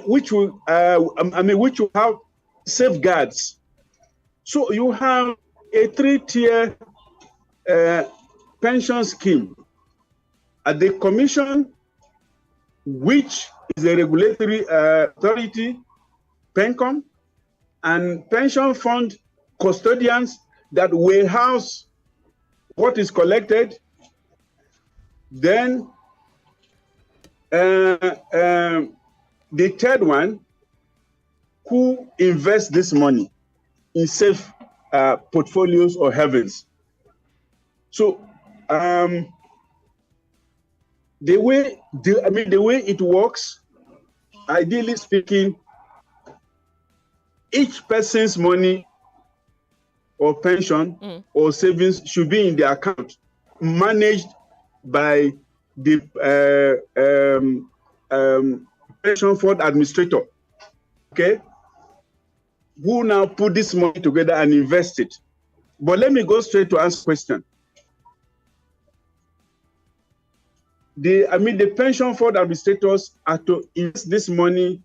which will have safeguards. So you have a 3-tier pension scheme at the Commission, which is a regulatory authority, PENCOM, and pension fund custodians that will house what is collected. Then the third one, who invests this money in safe portfolios or havens. So the way it works, ideally speaking, each person's money or pension or savings should be in the account, managed by the pension fund administrator, okay, who now put this money together and invest it. But let me go straight to answer the question. The pension fund administrators are to invest this money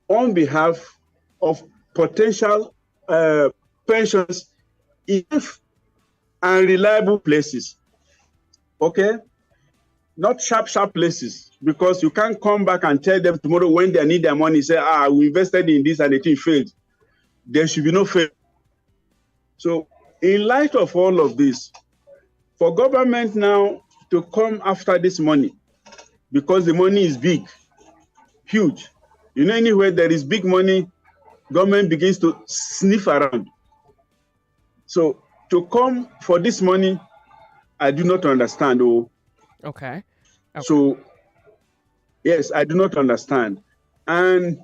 on behalf of potential pensions in unreliable places, okay? Not sharp places, because you can't come back and tell them tomorrow when they need their money, say, we invested in this and the thing failed. There should be no fail. So in light of all of this, for government now to come after this money, because the money is big, huge. You know, anywhere there is big money, government begins to sniff around. So to come for this money, I do not understand. Okay. So, yes, I do not understand. And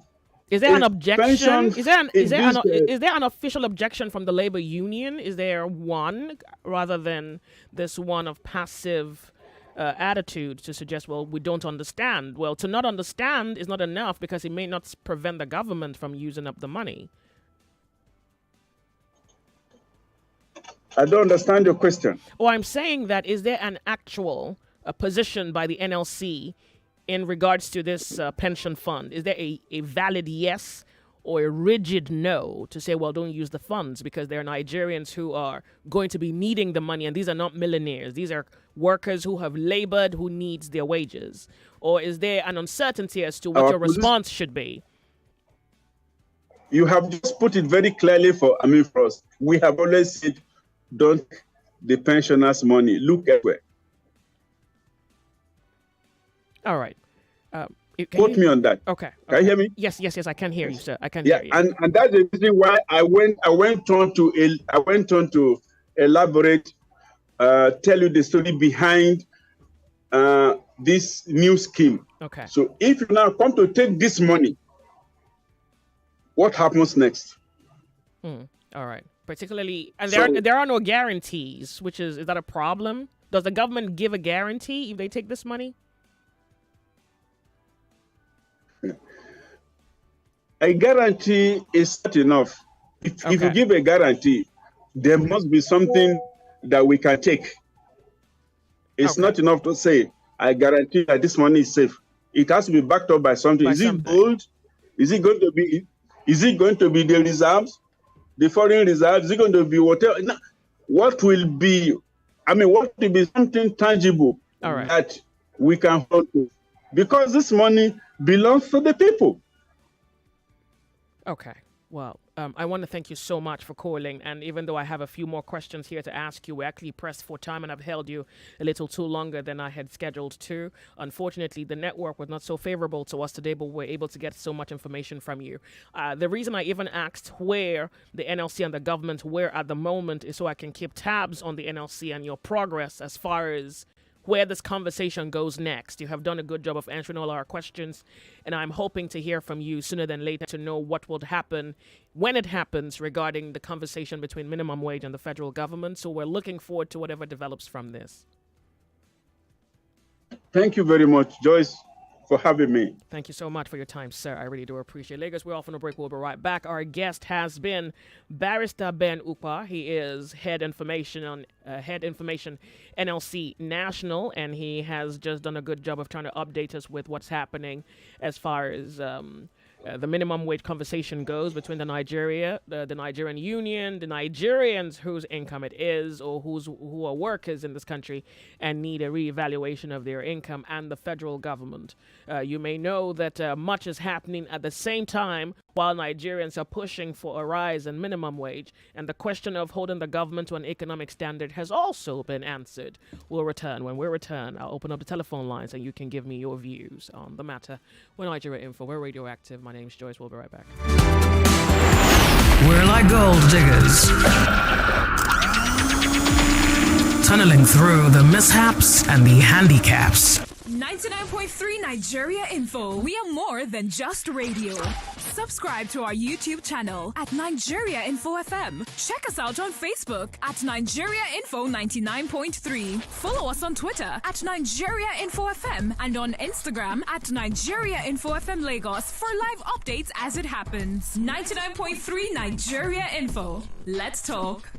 is there an objection? Is there an official objection from the labor union? Is there one, rather than this one of passive attitude to suggest, well, we don't understand? Well, to not understand is not enough, because it may not prevent the government from using up the money. I don't understand your question. Oh, I'm saying that, is there an actual position by the NLC in regards to this pension fund? Is there a valid yes or a rigid no to say, well, don't use the funds because there are Nigerians who are going to be needing the money, and these are not millionaires. These are workers who have labored, who needs their wages. Or is there an uncertainty as to what your response should be? You have just put it very clearly for us. We have always said, don't the pensioners' money, look elsewhere. All right. Quote me on that. Okay. Can you hear me? Yes, I can hear you, sir. I can hear you. And that's the reason why I went on to elaborate, tell you the story behind this new scheme. Okay. So if you now come to take this money, what happens next? All right. Particularly, and there are no guarantees, which is that a problem? Does the government give a guarantee if they take this money? A guarantee is not enough. If you give a guarantee, there must be something that we can take. It's not enough to say, I guarantee that this money is safe. It has to be backed up by something. Is it gold? Is it going to be the reserves, the foreign reserves? Is it going to be whatever? No. What will be something tangible that we can hold to? Because this money belongs to the people. Okay. Well, I want to thank you so much for calling. And even though I have a few more questions here to ask you, we're actually pressed for time, and I've held you a little too longer than I had scheduled to. Unfortunately, the network was not so favorable to us today, but we're able to get so much information from you. The reason I even asked where the NLC and the government were at the moment is so I can keep tabs on the NLC and your progress as far as where this conversation goes next. You have done a good job of answering all our questions, and I'm hoping to hear from you sooner than later to know what will happen when it happens regarding the conversation between minimum wage and the federal government. So we're looking forward to whatever develops from this. Thank you very much, Joyce. for having me. Thank you so much for your time, sir. I really do appreciate it. Lagos, we're off on a break. We'll be right back. Our guest has been Barrister Ben Ukpa. He is Head Information NLC National, and he has just done a good job of trying to update us with what's happening as far as the minimum wage conversation goes between the Nigerian Union, the Nigerians whose income it is, or who are workers in this country and need a reevaluation of their income, and the federal government. You may know that much is happening at the same time while Nigerians are pushing for a rise in minimum wage, and the question of holding the government to an economic standard has also been answered. We'll return. When we return, I'll open up the telephone lines and you can give me your views on the matter. We're Nigeria Info. We're Radioactive. My name's Joyce. We'll be right back. We're like gold diggers, tunneling through the mishaps and the handicaps. 99.3 Nigeria Info. We are more than just radio. Subscribe to our YouTube channel at Nigeria Info FM. Check us out on Facebook at Nigeria Info 99.3. Follow us on Twitter at Nigeria Info FM and on Instagram at Nigeria Info FM Lagos for live updates as it happens. 99.3 Nigeria Info. Let's talk.